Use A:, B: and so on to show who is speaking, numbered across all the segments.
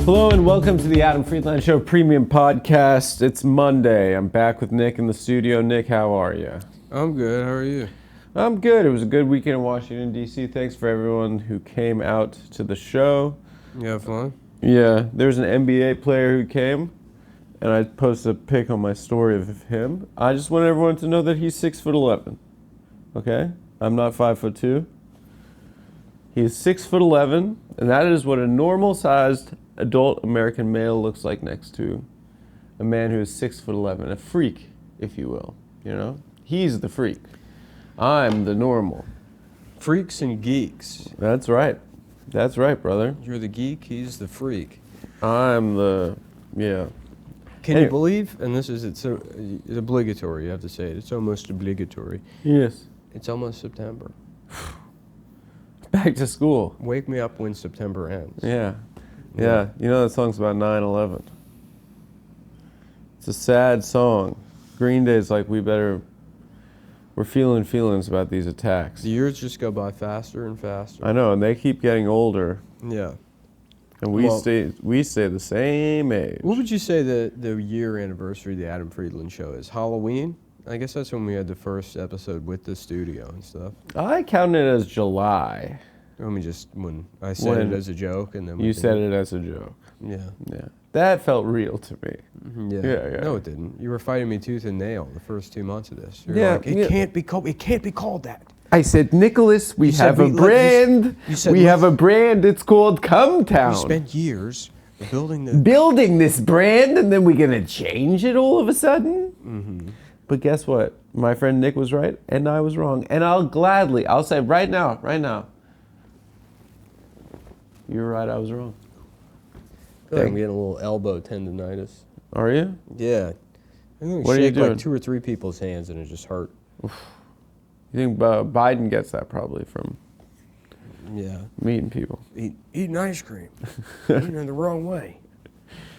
A: Hello and welcome to the Adam Friedland Show Premium Podcast. It's Monday. I'm back with Nick in the studio. Nick, how are you?
B: I'm good. How are you?
A: I'm good. It was a good weekend in Washington, D.C. Thanks for everyone who came out to the show.
B: You have fun?
A: Yeah, there's an NBA player who came, and I posted a pic on my story of him. I just want everyone to know that he's 6'11". Okay? I'm not 5'2". He is 6'11", and that is what a normal-sized adult American male looks like next to a man who is 6'11", a freak, if you will. You know, he's the freak. I'm the normal.
B: Freaks and geeks.
A: That's right. That's right, brother.
B: You're the geek. He's the freak.
A: I'm the yeah.
B: Can you believe? And this is it's obligatory. You have to say it. It's almost obligatory.
A: Yes.
B: It's almost September.
A: Back to school.
B: Wake me up when September ends.
A: Yeah. Yeah. You know that song's about 9/11. It's a sad song. Green Day's like we're feeling feelings about these attacks.
B: The years just go by faster and faster.
A: I know, and they keep getting older.
B: Yeah.
A: And we stay the same age.
B: What would you say the year anniversary of the Adam Friedland Show is? Halloween? I guess that's when we had the first episode with the studio and stuff.
A: I count it as July.
B: When I said it as a joke, and then
A: you said it as a joke.
B: Yeah.
A: Yeah. That felt real to me.
B: Yeah.
A: Yeah.
B: No, it didn't. You were fighting me tooth and nail the first 2 months of this. You're
A: Yeah,
B: like, it can't be called that.
A: I said, Nicholas, we have a brand. We have a brand. It's called Come Town.
B: We spent years building
A: this brand, and then we're gonna change it all of a sudden. Mm-hmm. But guess what? My friend Nick was right, and I was wrong. And I'll say right now, you're right. I was wrong.
B: I feel like I'm getting a little elbow tendonitis.
A: Are you?
B: Yeah. I'm going
A: What
B: to
A: are you
B: shake
A: doing?
B: like 2 or 3 people's hands, and it just hurt.
A: You think Biden gets that probably from meeting people?
B: Eating ice cream. Eating it the wrong way.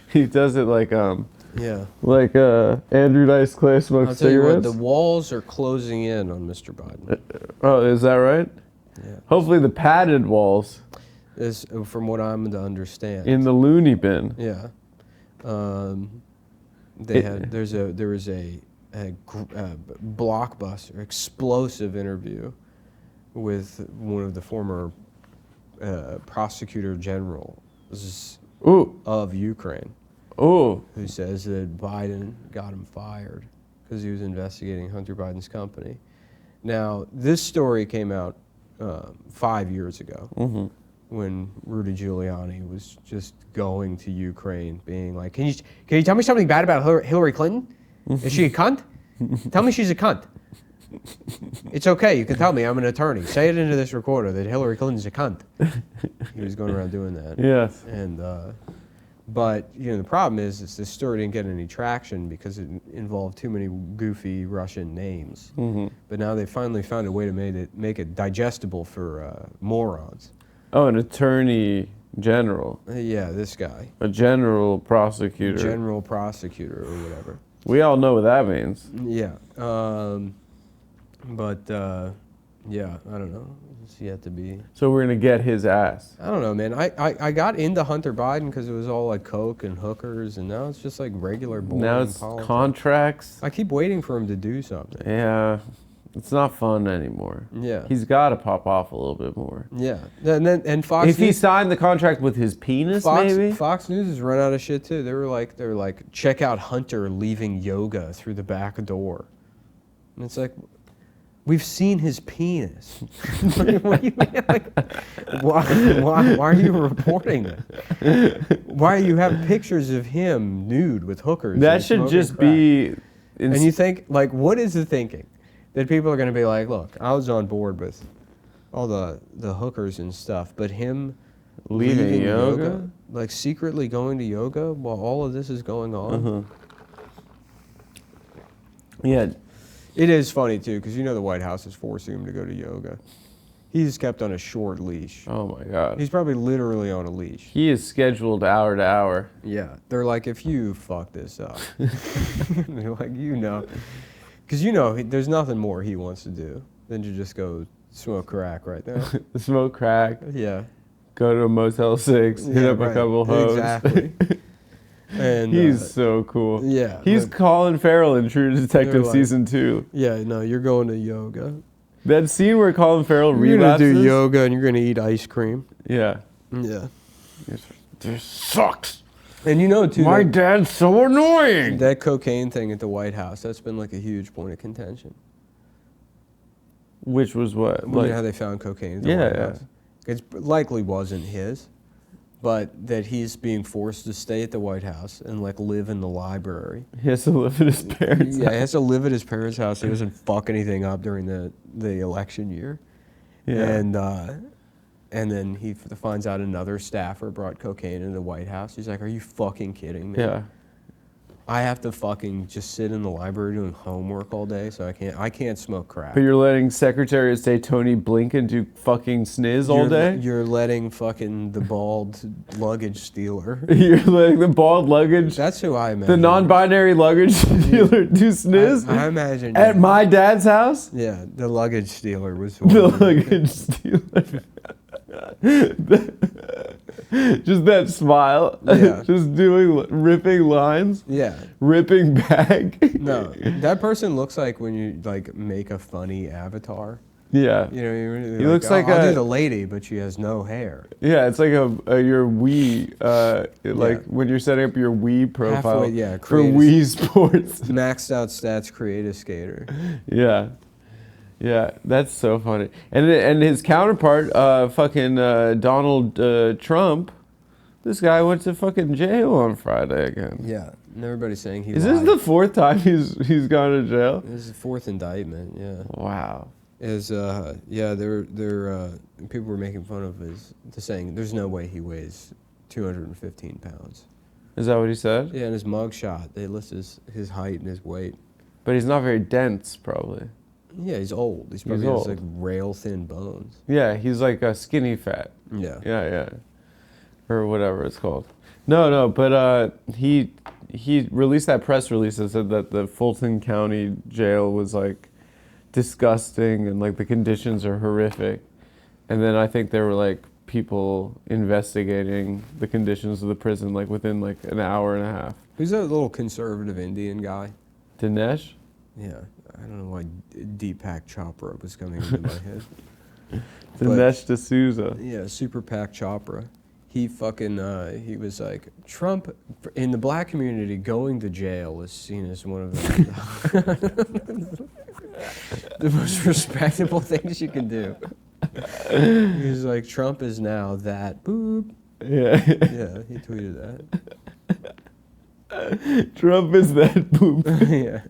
A: He does it like
B: Yeah.
A: like Andrew Dice Clay smokes
B: I'll tell you
A: cigarettes.
B: what, the walls are closing in on Mr. Biden.
A: Oh, is that right?
B: Yeah.
A: Hopefully the padded walls
B: Is from what I'm to understand.
A: in the loony bin.
B: Yeah. There was a blockbuster, explosive interview with one of the former prosecutor generals of Ukraine,
A: Ooh.
B: who says that Biden got him fired because he was investigating Hunter Biden's company. Now, this story came out 5 years ago.
A: Mm-hmm.
B: When Rudy Giuliani was just going to Ukraine, being like, "Can you tell me something bad about Hillary Clinton? Is she a cunt? Tell me she's a cunt. It's okay. You can tell me. I'm an attorney. Say it into this recorder that Hillary Clinton's a cunt." He was going around doing that.
A: Yes.
B: And but the problem is this story didn't get any traction because it involved too many goofy Russian names.
A: Mm-hmm.
B: But now they finally found a way to make it digestible for morons.
A: Oh, an attorney general.
B: Yeah, this guy.
A: A general prosecutor.
B: General prosecutor or whatever.
A: We all know what that means.
B: Yeah. Yeah, I don't know. It's yet to be.
A: So we're going to get his ass.
B: I don't know, man. I got into Hunter Biden because it was all like coke and hookers, and now it's just like regular boring
A: Now it's
B: politics.
A: contracts.
B: I keep waiting for him to do something.
A: Yeah. It's not fun anymore.
B: Yeah.
A: He's got to pop off a little bit more.
B: Yeah. And Fox
A: If he signed the contract with his penis, maybe?
B: Fox News has run out of shit too. They were like, check out Hunter leaving yoga through the back door. And it's like, we've seen his penis. What do you mean? Like, why are you reporting this? Why you have pictures of him nude with hookers?
A: That
B: and
A: should
B: smoking
A: just
B: crack?
A: be...
B: And you think, like, what is the thinking? That people are going to be like, look, I was on board with all the hookers and stuff, but him
A: leaving yoga?
B: like secretly going to yoga while all of this is going on?
A: Uh-huh. Yeah.
B: It is funny, too, because the White House is forcing him to go to yoga. He's kept on a short leash.
A: Oh, my God.
B: He's probably literally on a leash.
A: He is scheduled hour to hour.
B: Yeah. They're like, if you fuck this up, they're like, because there's nothing more he wants to do than to just go smoke crack right now.
A: Smoke crack.
B: Yeah.
A: go to a Motel 6, hit
B: Yeah,
A: up a
B: right.
A: couple hoes.
B: Exactly. And
A: He's so cool.
B: yeah,
A: He's
B: but
A: Colin Farrell in True Detective
B: they're like-
A: season 2.
B: yeah, no, you're going to yoga.
A: That scene where Colin Farrell
B: You're gonna
A: relapses.
B: do yoga and you're gonna eat ice cream.
A: Yeah.
B: Yeah.
A: This sucks.
B: And you know too,
A: My dad's so annoying.
B: that cocaine thing at the White House, that's been like a huge point of contention.
A: Which was what?
B: You know how they found cocaine at the
A: Yeah,
B: White
A: yeah.
B: House? It likely wasn't his, but that he's being forced to stay at the White House and like live in the library.
A: He has to live at his parents'
B: Yeah, he
A: house.
B: has to live at his parents' house. He doesn't fuck anything up during the election year.
A: Yeah.
B: And then he finds out another staffer brought cocaine into the White House. He's like, "Are you fucking kidding me?
A: Yeah.
B: I have to fucking just sit in the library doing homework all day, so I can't smoke crack."
A: But you're letting Secretary of State Tony Blinken do fucking sniz all day?
B: You're letting fucking the bald luggage stealer.
A: You're letting the bald luggage,
B: That's who I imagine.
A: the non-binary luggage dealer do sniz?
B: I imagine.
A: At my dad's house?
B: Yeah, the luggage stealer was
A: The luggage stealer. Just that smile.
B: Yeah.
A: Just ripping lines.
B: Yeah.
A: Ripping bag.
B: No, that person looks like when you like make a funny avatar.
A: Yeah.
B: You know, you're
A: He looks like
B: I'll
A: a-
B: do the lady, but she has no hair.
A: Yeah, it's like your Wii, like
B: Yeah.
A: when you're setting up your Wii profile
B: Halfway, yeah,
A: for
B: create a-
A: Wii Sports.
B: Maxed out stats, create a skater.
A: Yeah. Yeah, that's so funny. And his counterpart, fucking Donald Trump, this guy went to fucking jail on Friday again.
B: Yeah, and everybody's saying he
A: Is
B: lied.
A: this the 4th time he's gone to jail?
B: This is the fourth indictment. Yeah,
A: Wow.
B: people were making fun of saying there's no way he weighs 215 pounds.
A: Is that what he said?
B: Yeah, in his mugshot, they list his height and his weight.
A: But he's not very dense, probably.
B: Yeah, he's old. He probably
A: old.
B: has like rail thin bones.
A: Yeah, he's like a skinny fat.
B: Yeah.
A: Yeah. Or whatever it's called. No, but he released that press release that said that the Fulton County jail was like disgusting and like the conditions are horrific. And then I think there were like people investigating the conditions of the prison like within like an hour and a half.
B: Who's that little conservative Indian guy?
A: Dinesh?
B: Yeah, I don't know why Deepak Chopra was coming into my head.
A: Dinesh D'Souza.
B: Yeah, Super PAC Chopra. He fucking, he was like, Trump, in the black community, going to jail is seen as one of the most respectable things you can do. He was like, Trump is now that, boop.
A: Yeah.
B: Yeah, he tweeted that.
A: Trump is that poop.
B: Yeah.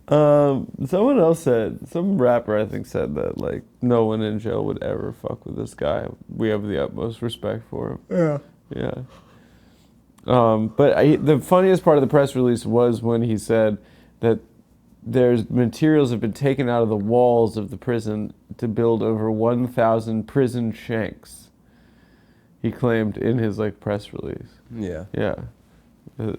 A: Someone else said, some rapper I think said that like no one in jail would ever fuck with this guy. We have the utmost respect for him.
B: Yeah.
A: Yeah. But the funniest part of the press release was when he said that there's materials have been taken out of the walls of the prison to build over 1,000 prison shanks. He claimed in his like press release.
B: Yeah.
A: Yeah.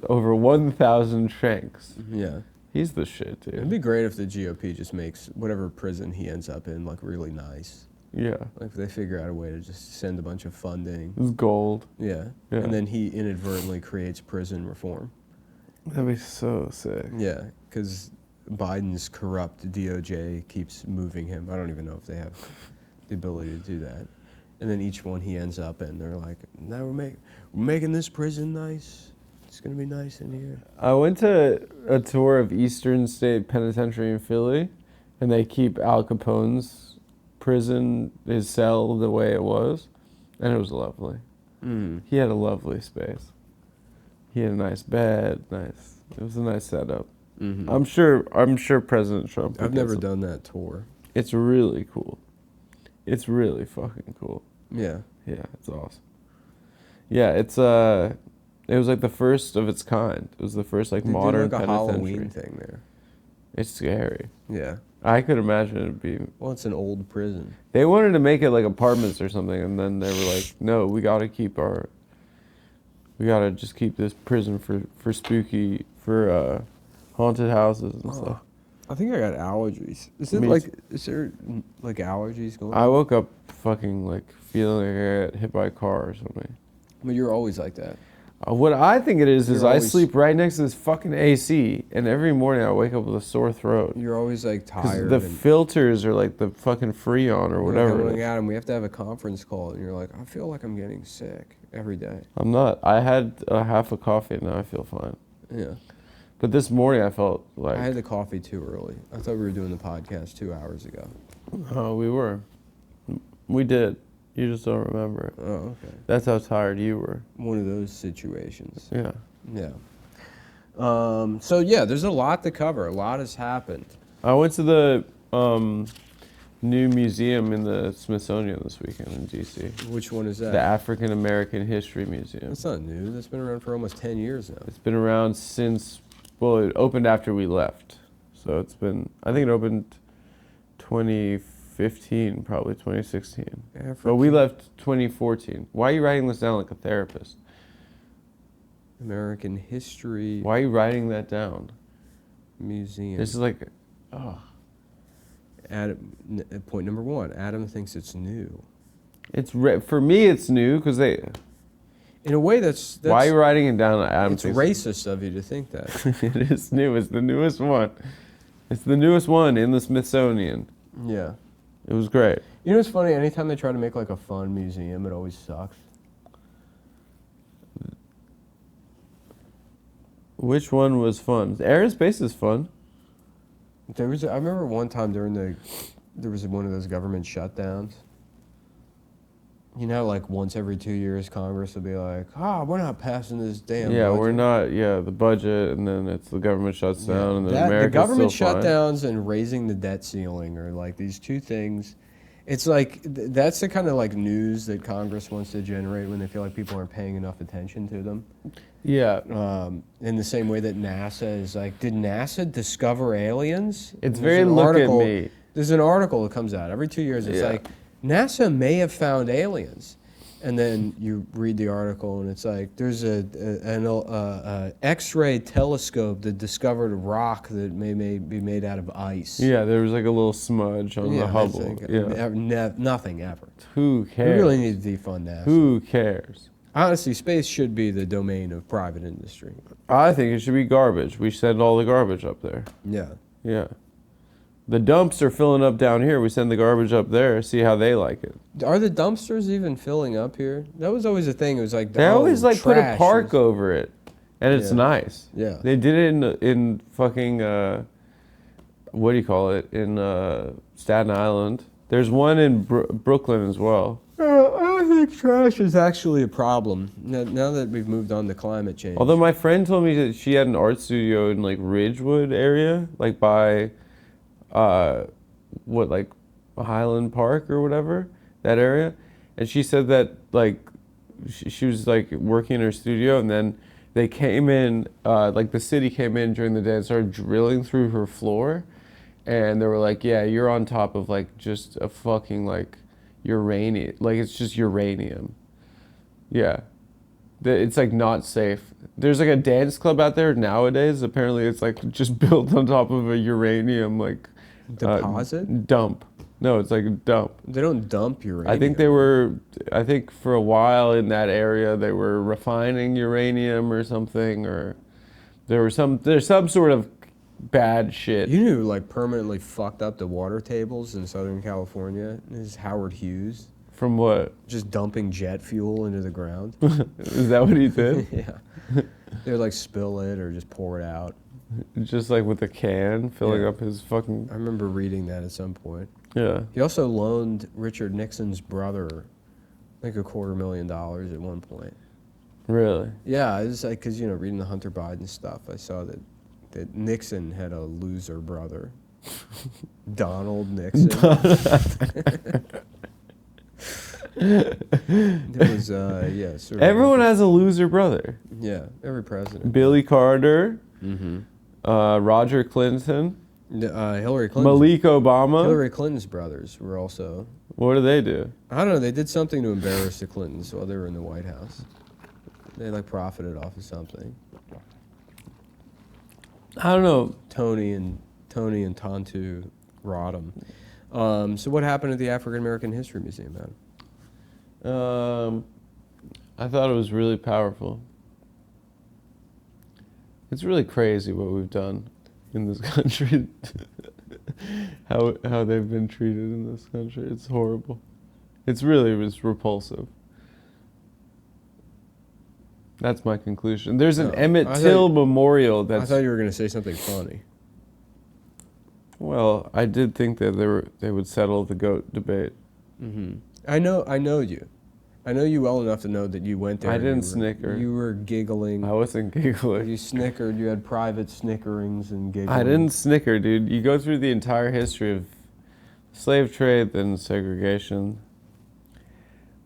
A: Over 1,000 shanks.
B: Yeah.
A: He's the shit, dude.
B: It'd be great if the GOP just makes whatever prison he ends up in like really nice.
A: Yeah.
B: Like if they figure out a way to just send a bunch of funding.
A: It's gold.
B: Yeah.
A: Yeah.
B: And then he inadvertently creates prison reform.
A: That'd be so sick.
B: Yeah, because Biden's corrupt DOJ keeps moving him. I don't even know if they have the ability to do that. And then each one he ends up in, they're like, now we're making this prison nice. It's going to be nice in here.
A: I went to a tour of Eastern State Penitentiary in Philly, and they keep Al Capone's prison, his cell, the way it was, and it was lovely. He had a lovely space. He had a nice bed, nice. It was a nice setup.
B: Mm-hmm.
A: I'm sure President Trump. would
B: I've
A: get
B: never
A: some-
B: done that tour.
A: It's really cool. It's really fucking cool.
B: Yeah.
A: Yeah, it's awesome. Yeah, it was like the first of its kind. It was the first like
B: They
A: modern
B: do like a
A: penitentiary.
B: Halloween thing there.
A: It's scary.
B: Yeah.
A: I could imagine it'd be.
B: Well, it's an old prison.
A: They wanted to make it like apartments or something, and then they were like, "No, we gotta just keep this prison for haunted houses and stuff."
B: I think I got allergies. Is there like allergies going
A: I
B: on?
A: woke up fucking like feeling like I got hit by a car or something.
B: But you're always like that.
A: What I think it is
B: You're
A: I
B: always-
A: sleep right next to this fucking AC, and every morning I wake up with a sore throat.
B: You're always like
A: Because
B: tired.
A: the
B: and
A: filters are like the fucking Freon or
B: you're
A: whatever.
B: Like,
A: it
B: oh
A: is.
B: my God, and we have to have a conference call, and you're like, I feel like I'm getting sick every day.
A: I'm not. I had a half a coffee and now I feel fine.
B: Yeah.
A: But this morning I felt like.
B: I had the coffee too early. I thought we were doing the podcast 2 hours ago.
A: Oh, we were. We did. You just don't remember it.
B: Oh, okay.
A: That's how tired you were.
B: One of those situations.
A: Yeah.
B: Yeah. So yeah, there's a lot to cover. A lot has happened.
A: I went to the new museum in the Smithsonian this weekend in D.C.
B: Which one is that?
A: The African American History Museum.
B: That's not new. That's been around for almost 10 years now.
A: It's been around since, well, it opened after we left. So it's been, I think it opened 2015, probably 2016. But we left 2014. Why are you writing this down like a therapist?
B: American History
A: Why are you writing that down?
B: Museum.
A: This is like, oh.
B: Point number 1. Adam thinks it's new.
A: For me, it's new because they.
B: In a way, that's
A: Why are you writing it down? Adam
B: it's
A: thinks
B: racist of you to think that.
A: It is new. It's the newest one. It's the newest one in the Smithsonian.
B: Yeah.
A: It was great.
B: You know what's funny? Anytime they try to make like a fun museum, it always sucks.
A: Which one was fun? Air and Space is fun.
B: I remember one time there was one of those government shutdowns. You know, like once every 2 years, Congress will be like, we're not passing this damn budget.
A: We're not, the budget, and then it's the government shuts down, and then America's
B: the government
A: still fine.
B: shutdowns and raising the debt ceiling are like these two things. It's like, that's the kind of like news that Congress wants to generate when they feel like people aren't paying enough attention to them.
A: Yeah.
B: In the same way that NASA is like, did NASA discover aliens?
A: It's
B: There's
A: very
B: an
A: look
B: article-
A: at me.
B: There's an article that comes out every 2 years. It's
A: Yeah.
B: like, NASA may have found aliens. And then you read the article, and it's like, there's an X-ray telescope that discovered a rock that may be made out of ice.
A: Yeah, there was like a little smudge on the Hubble.
B: Nothing ever.
A: Who
B: We
A: cares?
B: really need to defund NASA.
A: Who cares?
B: Honestly, space should be the domain of private industry.
A: I think it should be garbage. We send all the garbage up there.
B: Yeah.
A: Yeah. The dumps are filling up down here. We send the garbage up there, see how they like it.
B: Are the dumpsters even filling up here? That was always a thing. It was like,
A: They always like put a
B: trash
A: park
B: is-
A: over it, and it's
B: Yeah.
A: nice.
B: Yeah.
A: They did it in fucking what do you call it, in Staten Island. There's one in Brooklyn as well.
B: I don't think trash is actually a problem. Now that we've moved on to climate change.
A: Although my friend told me that she had an art studio in like Ridgewood area, like by like Highland Park or whatever, that area. And she said that like she was like working in her studio, and then they came in, like the city came in during the day and started drilling through her floor, and they were like, yeah, you're on top of like just a fucking like uranium, like it's just uranium. Yeah. It's like not safe. There's like a dance club out there nowadays. Apparently it's like just built on top of a uranium like
B: deposit?
A: Dump. No, it's like a dump.
B: They don't dump uranium.
A: I think for a while in that area they were refining uranium or something, or there's some sort of bad shit.
B: You knew like permanently fucked up the water tables in Southern California is Howard Hughes.
A: From what?
B: Just dumping jet fuel into the ground.
A: Is that what he did?
B: Yeah. They would like spill it or just pour it out.
A: Just like with a can filling
B: Yeah.
A: up his fucking.
B: I remember reading that at some point.
A: Yeah.
B: He also loaned Richard Nixon's brother like $250,000 at one point.
A: Really?
B: Yeah, it was like, because, reading the Hunter Biden stuff, I saw that Nixon had a loser brother. Donald Nixon. It was, sort of.
A: Everyone has a loser brother.
B: Yeah, every president.
A: Billy Carter,
B: Mm-hmm.
A: Roger Clinton,
B: Hillary Clinton.
A: Malik Obama.
B: Hillary Clinton's brothers were also.
A: What do they do?
B: I don't know. They did something to embarrass the Clintons while they were in the White House. They like profited off of something.
A: I don't know.
B: Tony and Tony and Tontu Rodham. So what happened at the African American History Museum, man?
A: I thought it was really powerful. It's really crazy what we've done in this country. how they've been treated in this country. It's horrible. It's repulsive. That's my conclusion. There's an Emmett Till memorial
B: I thought you were going to say something funny.
A: Well, I did think that they would settle the goat debate.
B: Mm-hmm. I know you. I know you well enough to know that you went there.
A: I didn't snicker.
B: You were giggling.
A: I wasn't giggling.
B: You snickered. You had private snickerings and giggling.
A: I didn't snicker, dude. You go through the entire history of slave trade, then segregation.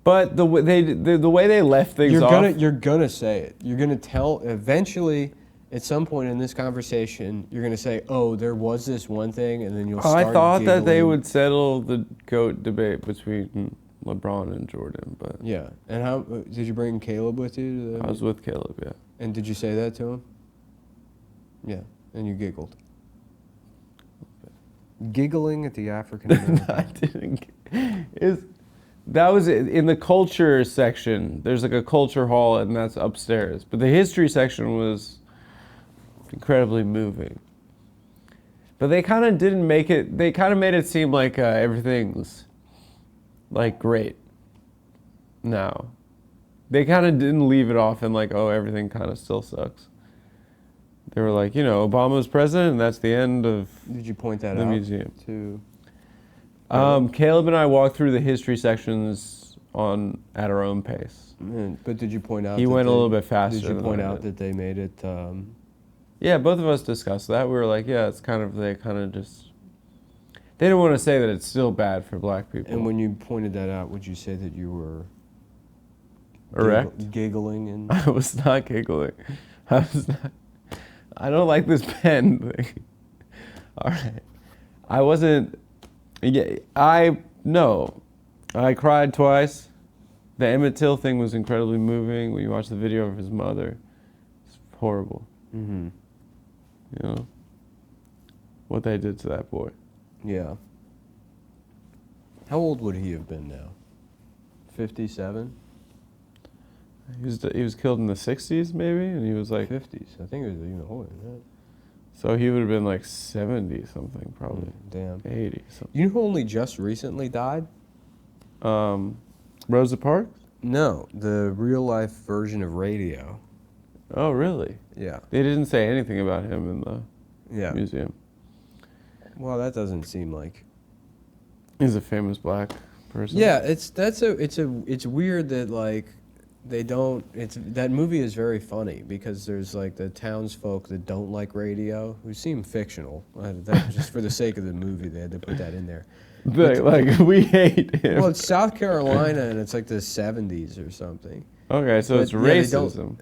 A: But the way they left things off.
B: You're gonna say it. You're gonna tell eventually. At some point in this conversation, you're gonna say, "Oh, there was this one thing," and then you'll start
A: I thought
B: giggling.
A: that they would settle the GOAT debate between LeBron and Jordan, but
B: yeah. And how did you bring Caleb with you? To the,
A: I was with Caleb, yeah.
B: And did you say that to him? Yeah. And you giggled. Giggling at the African American.
A: I didn't. That was in the culture section. There's like a culture hall, and that's upstairs. But the history section was incredibly moving. But they kind of didn't make it. They kind of made it seem like everything's like great now. They kind of didn't leave it off and like, oh, everything kind of still sucks. They were like, Obama's president, and that's the end of.
B: Did you point that
A: the
B: out
A: museum
B: to?
A: Caleb and I walked through the history sections at our own pace.
B: But did you point out?
A: He went a little bit faster.
B: Did you point out that they made it?
A: Yeah, both of us discussed that. We were like, yeah, they kind of just. They didn't want to say that it's still bad for black people.
B: And when you pointed that out, would you say that you were
A: erect?
B: Giggling and.
A: I was not giggling. I don't like this pen thing. All right. I wasn't. Yeah, I cried twice. The Emmett Till thing was incredibly moving. When you watch the video of his mother, it's horrible.
B: Mm-hmm.
A: What they did to that boy.
B: Yeah. How old would he have been now? 57?
A: He was killed in the 60s, maybe, and he was like
B: 50s. I think it was even older than that.
A: So he would have been like 70 something, probably.
B: Damn.
A: 80 something.
B: You know who only just recently died?
A: Rosa Parks?
B: No, the real life version of Radio.
A: Oh, really?
B: Yeah.
A: They didn't say anything about him in the museum.
B: Well, that doesn't seem like.
A: He's a famous black person.
B: Yeah, it's weird that like they don't. That movie is very funny because there's like the townsfolk that don't like Radio who seem fictional. That just for the sake of the movie, they had to put that in there.
A: Like we hate him.
B: Well, it's South Carolina and it's like the 70s or something.
A: Okay, so it's racism.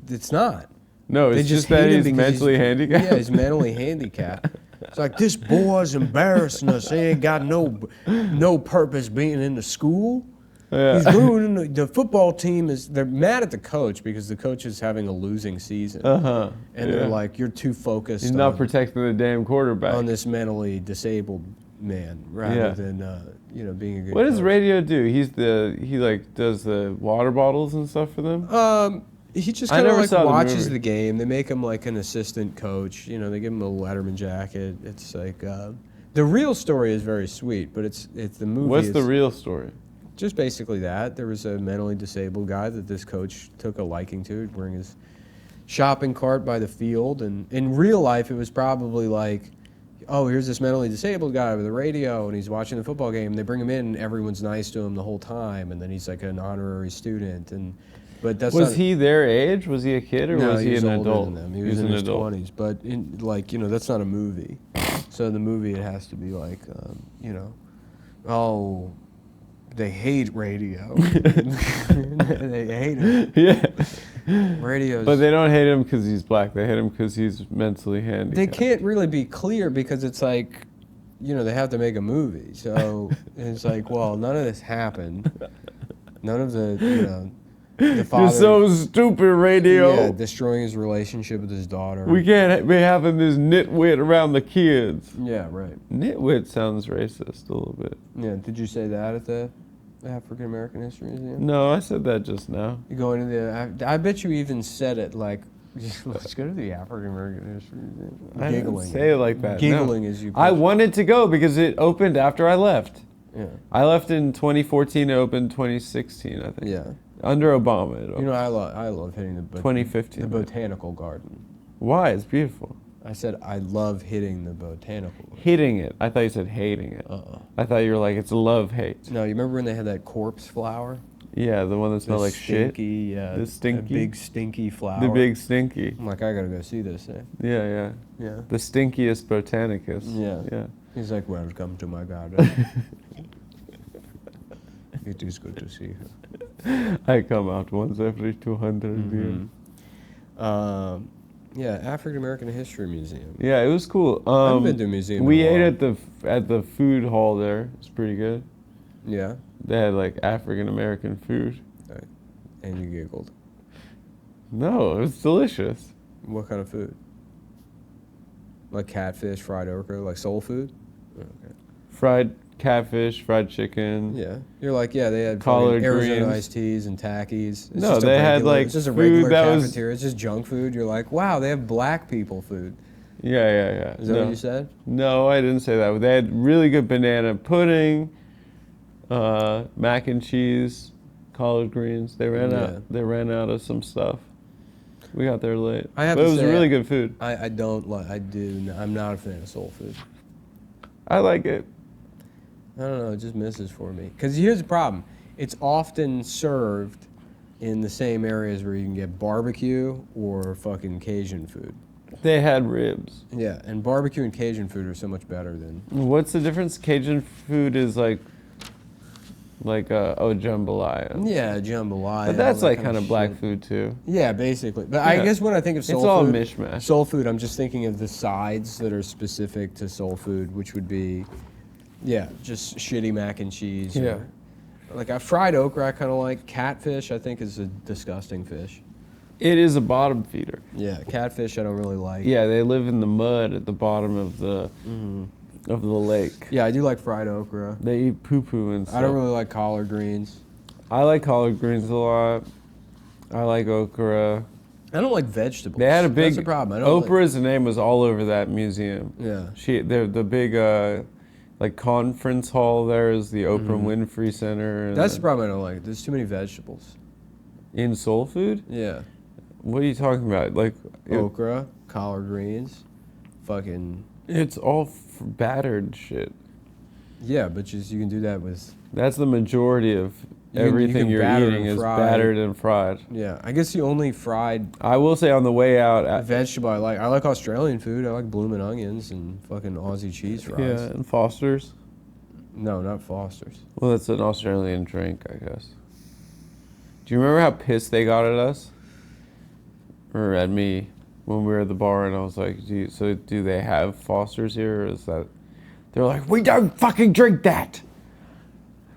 B: It's not.
A: No, it's just that he's mentally handicapped.
B: Yeah, he's mentally handicapped. It's like, this boy's embarrassing us. He ain't got no purpose being in the school.
A: Yeah.
B: He's ruining the football team. They're mad at the coach because the coach is having a losing season.
A: Uh-huh.
B: And they're like, you're too focused
A: He's not protecting the damn quarterback.
B: on this mentally disabled man rather than being a good
A: What
B: coach.
A: does Radio do? He like does the water bottles and stuff for them?
B: He just kind of like
A: saw the
B: watches
A: movie.
B: the game. They make him like an assistant coach. They give him a Letterman jacket. It's like the real story is very sweet, but it's the movie.
A: What's the real story?
B: Just basically that there was a mentally disabled guy that this coach took a liking to, bring his shopping cart by the field, and in real life it was probably like, oh, here's this mentally disabled guy with a radio, and he's watching the football game. They bring him in, and everyone's nice to him the whole time, and then he's like an honorary student, But that's
A: was he their age? Was he a kid or was he an
B: older
A: adult?
B: Than them. He was in his 20s, but that's not a movie. So in the movie, it has to be like, oh, they hate Radio. They hate him.
A: Yeah.
B: Radio's.
A: But they don't hate him because he's black. They hate him because he's mentally handicapped.
B: They can't really be clear because it's like, they have to make a movie. So it's like, well, none of this happened. None of the, The father,
A: You're so stupid, radio.
B: yeah, destroying his relationship with his daughter.
A: We can't be having this nitwit around the kids.
B: Yeah, right.
A: Nitwit sounds racist a little bit.
B: Yeah, did you say that at the African American History Museum?
A: No, I said that just now.
B: You go into the, I bet you even said it like, let's go to the African American History Museum.
A: I didn't
B: Giggling.
A: say it like that.
B: Giggling
A: no.
B: as you.
A: I wanted to go because it opened after I left.
B: Yeah.
A: I left in 2014. It opened 2016, I think.
B: Yeah.
A: Under Obama. It opened.
B: You know, I love hitting the
A: 2015.
B: the botanical garden.
A: Why? It's beautiful.
B: I said I love hitting the botanical garden.
A: Hitting it. I thought you said hating it. I thought you were like, it's love-hate.
B: No, you remember when they had that corpse flower?
A: Yeah, the one that smelled like
B: stinky,
A: shit.
B: Yeah.
A: The stinky?
B: The big stinky flower.
A: The big stinky.
B: I'm like, I gotta go see this.
A: Yeah, yeah.
B: Yeah.
A: The stinkiest botanicus.
B: Yeah.
A: Yeah.
B: He's like, welcome to my garden. It is good to see her.
A: I come out once every 200 years.
B: Yeah, African American History Museum.
A: Yeah, it was cool.
B: I've been to a museum.
A: We
B: in a
A: ate
B: while.
A: at the food hall there. It's pretty good.
B: Yeah.
A: They had like African American food.
B: Right. And you giggled.
A: No, it was delicious.
B: What kind of food? Like catfish, fried okra, like soul food? Okay.
A: Fried catfish, fried chicken.
B: Yeah. You're like, yeah, they had
A: Collard
B: fucking Arizona
A: greens.
B: iced teas and Takis. It's
A: No,
B: just a
A: they had,
B: regular-
A: like,
B: it's just a
A: food
B: regular
A: that was-
B: cafeteria. It's just junk food. You're like, wow, they have black people food.
A: Yeah, yeah, yeah.
B: Is that
A: no.
B: what you said?
A: No, I didn't say that. They had really good banana pudding, mac and cheese, collard greens. They ran
B: Yeah.
A: out. They ran out of some stuff. We got there late.
B: I have
A: but
B: to
A: it was
B: say,
A: really good food.
B: I don't like, I'm not a fan of soul food.
A: I like it.
B: I don't know, it just misses for me. Because here's the problem. It's often served in the same areas where you can get barbecue or fucking Cajun food.
A: They had ribs.
B: Yeah, and barbecue and Cajun food are so much better than...
A: What's the difference? Cajun food is like jambalaya.
B: Yeah, jambalaya.
A: But that's
B: all that
A: like kind of black
B: shit.
A: food too.
B: Yeah, basically. But I
A: Yeah.
B: guess when I think of soul
A: It's all
B: food...
A: mishmash.
B: Soul food, I'm just thinking of the sides that are specific to soul food, which would be, yeah, just shitty mac and cheese.
A: Yeah.
B: Or, like a fried okra, I kind of like. Catfish, I think, is a disgusting fish.
A: It is a bottom feeder.
B: Yeah, catfish, I don't really like.
A: Yeah, they live in the mud at the bottom of the lake.
B: Yeah, I do like fried okra.
A: They eat poo poo and stuff.
B: I don't really like collard greens.
A: I like collard greens a lot. I like okra.
B: I don't like vegetables.
A: They had a big
B: That's the problem. I don't
A: Oprah's name was all over that museum.
B: Yeah.
A: The big like conference hall there is the Oprah Winfrey Center. And
B: That's the problem I don't like. There's too many vegetables.
A: in soul food.
B: Yeah.
A: What are you talking about? Like
B: Okra, collard greens, fucking...
A: it's all battered shit.
B: Yeah, but just you can do that with...
A: That's the majority of
B: You can
A: everything you're
B: batter
A: eating
B: and
A: is
B: fry.
A: battered and fried.
B: Yeah, I guess the only fried
A: I will say on the way out,
B: vegetable I like Australian food. I like bloomin' onions and fucking Aussie cheese fries.
A: yeah, and Foster's.
B: No, not Foster's.
A: Well, that's an Australian drink, I guess. Do you remember how pissed they got at us? Or at me when we were at the bar and I was like, do they have Foster's here? Or is that... They're like, we don't fucking drink that.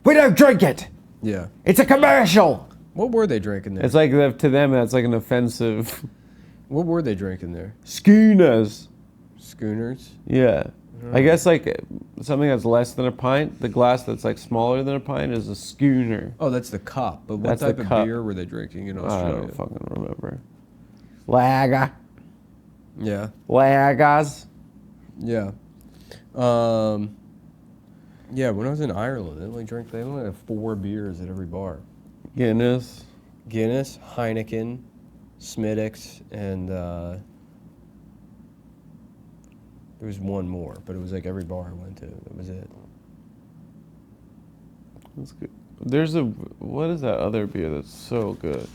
A: We don't drink it.
B: Yeah.
A: It's a commercial.
B: What were they drinking there?
A: It's like, to them, that's like an offensive...
B: What were they drinking there?
A: Schooners.
B: Schooners?
A: Yeah. I guess like something that's less than a pint, the glass that's like smaller than a pint is a schooner.
B: Oh, that's the cup. But what
A: That's the
B: type of
A: cup.
B: beer were they drinking in
A: I
B: Australia?
A: don't fucking remember. Lager.
B: Yeah.
A: Lagers.
B: Yeah. Yeah, when I was in Ireland, they only had 4 beers at every bar.
A: Guinness.
B: Guinness, Heineken, Smithwick's, and there was one more, but it was like every bar I went to. That was it.
A: That's good. What is that other beer that's so good?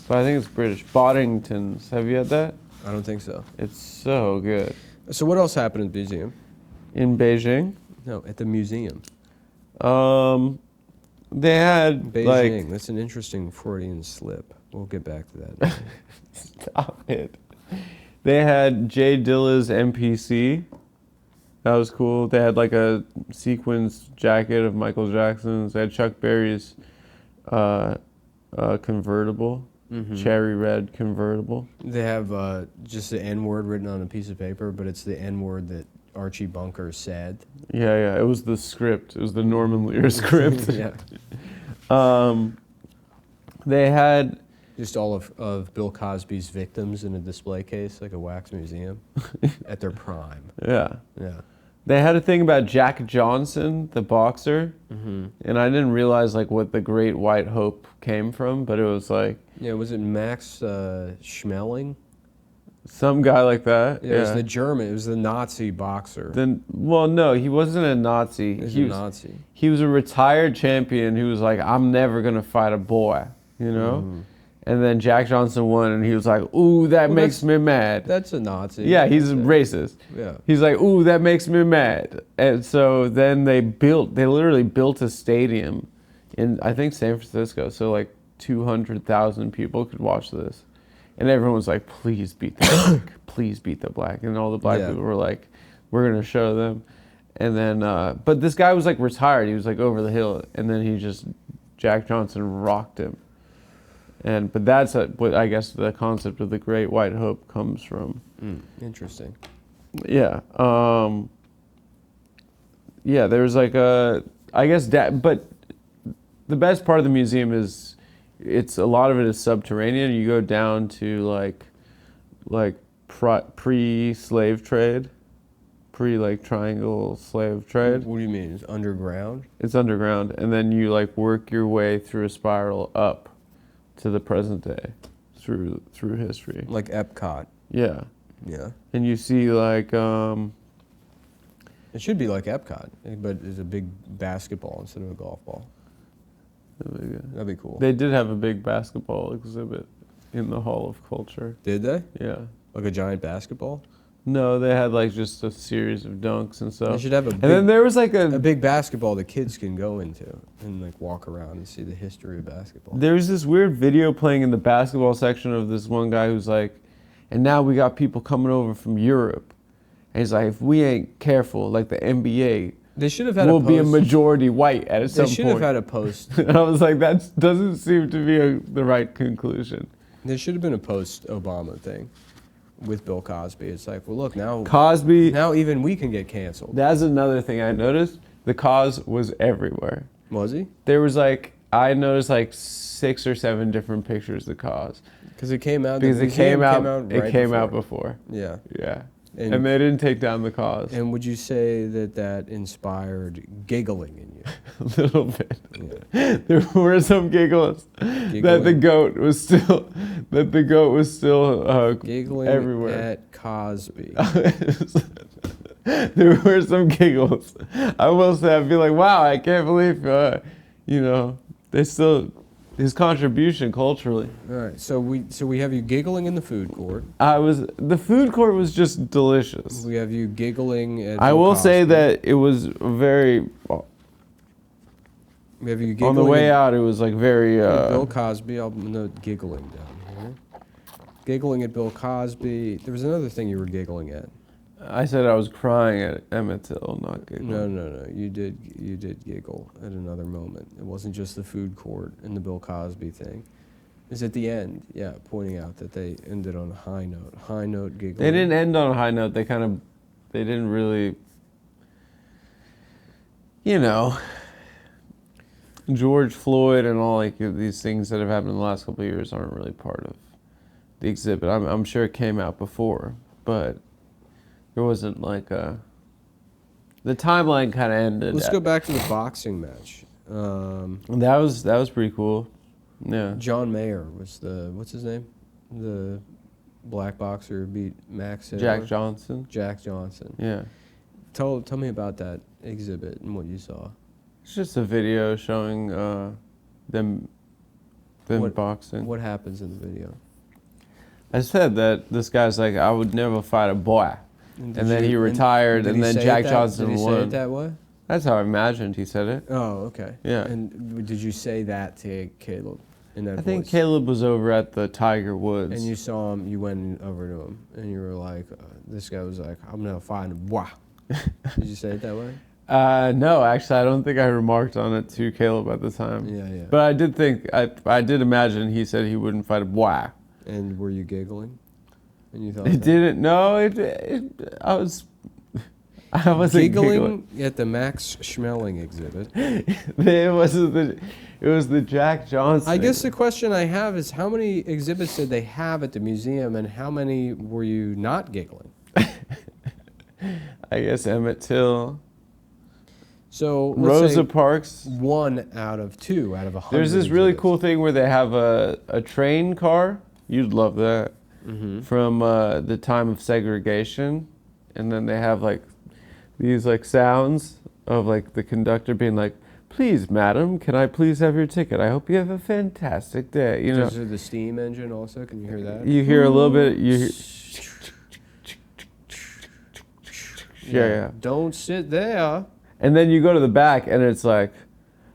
A: But I think it's British. Boddington's. Have you had that?
B: I don't think so.
A: It's so good.
B: So what else happened at the museum?
A: In Beijing,
B: No, at the museum.
A: they had
B: Beijing. That's an interesting Freudian slip. We'll get back to that.
A: Stop it. They had Jay Dilla's MPC. That was cool. They had like a sequins jacket of Michael Jackson's. They had Chuck Berry's convertible, cherry red convertible.
B: They have just the N word written on a piece of paper, but it's the N word that Archie Bunker said.
A: Yeah. It was the script. It was the Norman Lear script.
B: Yeah.
A: They had.
B: Just all of Bill Cosby's victims in a display case, like a wax museum, at their prime.
A: Yeah.
B: Yeah.
A: They had a thing about Jack Johnson, the boxer, and I didn't realize like what the Great White Hope came from, but it was like
B: Yeah, was it Max Schmeling?
A: some guy like that.
B: Yeah, it was the German. It was the Nazi boxer.
A: Well, no, he wasn't a Nazi.
B: He was a Nazi.
A: He was a retired champion who was like, I'm never gonna fight a boy, you know. And then Jack Johnson won, and he was like, "Ooh, that makes me mad."
B: That's a Nazi.
A: Yeah, he's racist.
B: Yeah.
A: He's like, "Ooh, that makes me mad." And so then they literally built a stadium in, I think, San Francisco. So like 200,000 people could watch this. And everyone was like, "Please beat the black. Please beat the black." And all the black people were like, "We're going to show them." And then, but this guy was like retired. He was like over the hill. And then Jack Johnson rocked him. But that's what I guess the concept of the Great White Hope comes from.
B: Interesting.
A: Yeah. Yeah, there's like I guess but the best part of the museum is a lot of it is subterranean. You go down to like pre-slave trade, like triangle slave trade.
B: What do you mean? It's underground?
A: It's underground, and then you like work your way through a spiral up to the present day through history.
B: Like Epcot.
A: Yeah.
B: Yeah.
A: And you see like
B: It should be like Epcot, but it's a big basketball instead of a golf ball. That'd be cool.
A: They did have a big basketball exhibit in the Hall of Culture.
B: Did they?
A: Yeah.
B: Like a giant basketball?
A: No, they had like just a series of dunks and stuff.
B: They should have
A: and then there was like
B: a big basketball that kids can go into and like walk around and see the history of basketball.
A: There was this weird video playing in the basketball section of this one guy who's like, and now we got people coming over from Europe. And he's like, if we ain't careful, like the NBA,
B: they should have had
A: will be a majority white at some point.
B: They should have had a post.
A: And I was like, that doesn't seem to be the right conclusion.
B: There should have been a post-Obama thing with Bill Cosby. It's like, well, look, now
A: Cosby.
B: Now even we can get canceled.
A: That's another thing I noticed. The Cos was everywhere.
B: Was he?
A: There was like, I noticed like 6 or 7 different pictures of Cos.
B: Because it came out.
A: Because it came out before.
B: Yeah.
A: Yeah. And they didn't take down the Cos.
B: And would you say that inspired giggling in you?
A: A little bit. Yeah. There were some giggles that the goat was still
B: giggling
A: everywhere
B: at Cosby.
A: There were some giggles. I will say, I'd be like, wow, I can't believe they still his contribution culturally.
B: All right, so we have you giggling in the food court.
A: The food court was just delicious.
B: We have you giggling at.
A: I will say that it was very.
B: We have you giggling
A: on the way out. It was like very.
B: Bill Cosby. I'll note giggling down here. Giggling at Bill Cosby. There was another thing you were giggling at.
A: I said I was crying at Emmett Till, not giggling.
B: No. You did giggle at another moment. It wasn't just the food court and the Bill Cosby thing. It's at the end, yeah, pointing out that they ended on a high note. High note giggling.
A: They didn't end on a high note. They didn't really, George Floyd and all like these things that have happened in the last couple of years aren't really part of the exhibit. I'm sure it came out before, but there wasn't like the timeline kind of ended.
B: Let's go back to the boxing match.
A: That was pretty cool. Yeah.
B: John Mayer was what's his name? The black boxer who beat Max Taylor.
A: Jack Johnson.
B: Jack Johnson.
A: Yeah.
B: Tell me about that exhibit and what you saw.
A: It's just a video showing them boxing.
B: What happens in the video?
A: I said that this guy's like, I would never fight a boy. And then he retired, and then Jack Johnson won.
B: Did he say it that way?
A: That's how I imagined he said it.
B: Oh, okay.
A: Yeah.
B: And did you say that to Caleb in that
A: I think
B: voice?
A: Caleb was over at the Tiger Woods.
B: And you saw him, you went over to him, and you were like, this guy was like, I'm going to fight a boy. Did you say it that way?
A: No, actually, I don't think I remarked on it to Caleb at the time.
B: Yeah.
A: But I did think, I did imagine he said he wouldn't fight a boy.
B: And were you giggling? And you thought
A: It
B: that?
A: didn't. No, I was. I wasn't giggling.
B: At the Max Schmeling exhibit.
A: It wasn't the. It was the Jack Johnson.
B: I guess the question I have is how many exhibits did they have at the museum, and how many were you not giggling?
A: I guess Emmett Till.
B: So let's
A: Rosa
B: say
A: Parks.
B: 1 out of 2 out of 100.
A: There's this really
B: exhibits.
A: cool thing where they have a train car. You'd love that.
B: Mm-hmm.
A: From the time of segregation, and then they have like these like sounds of like the conductor being like, "Please, madam, can I please have your ticket? I hope you have a fantastic day." You know,
B: Is there the steam engine also? Can you hear that?
A: you hear a little bit. You hear, yeah.
B: Don't sit there.
A: And then you go to the back, and it's like,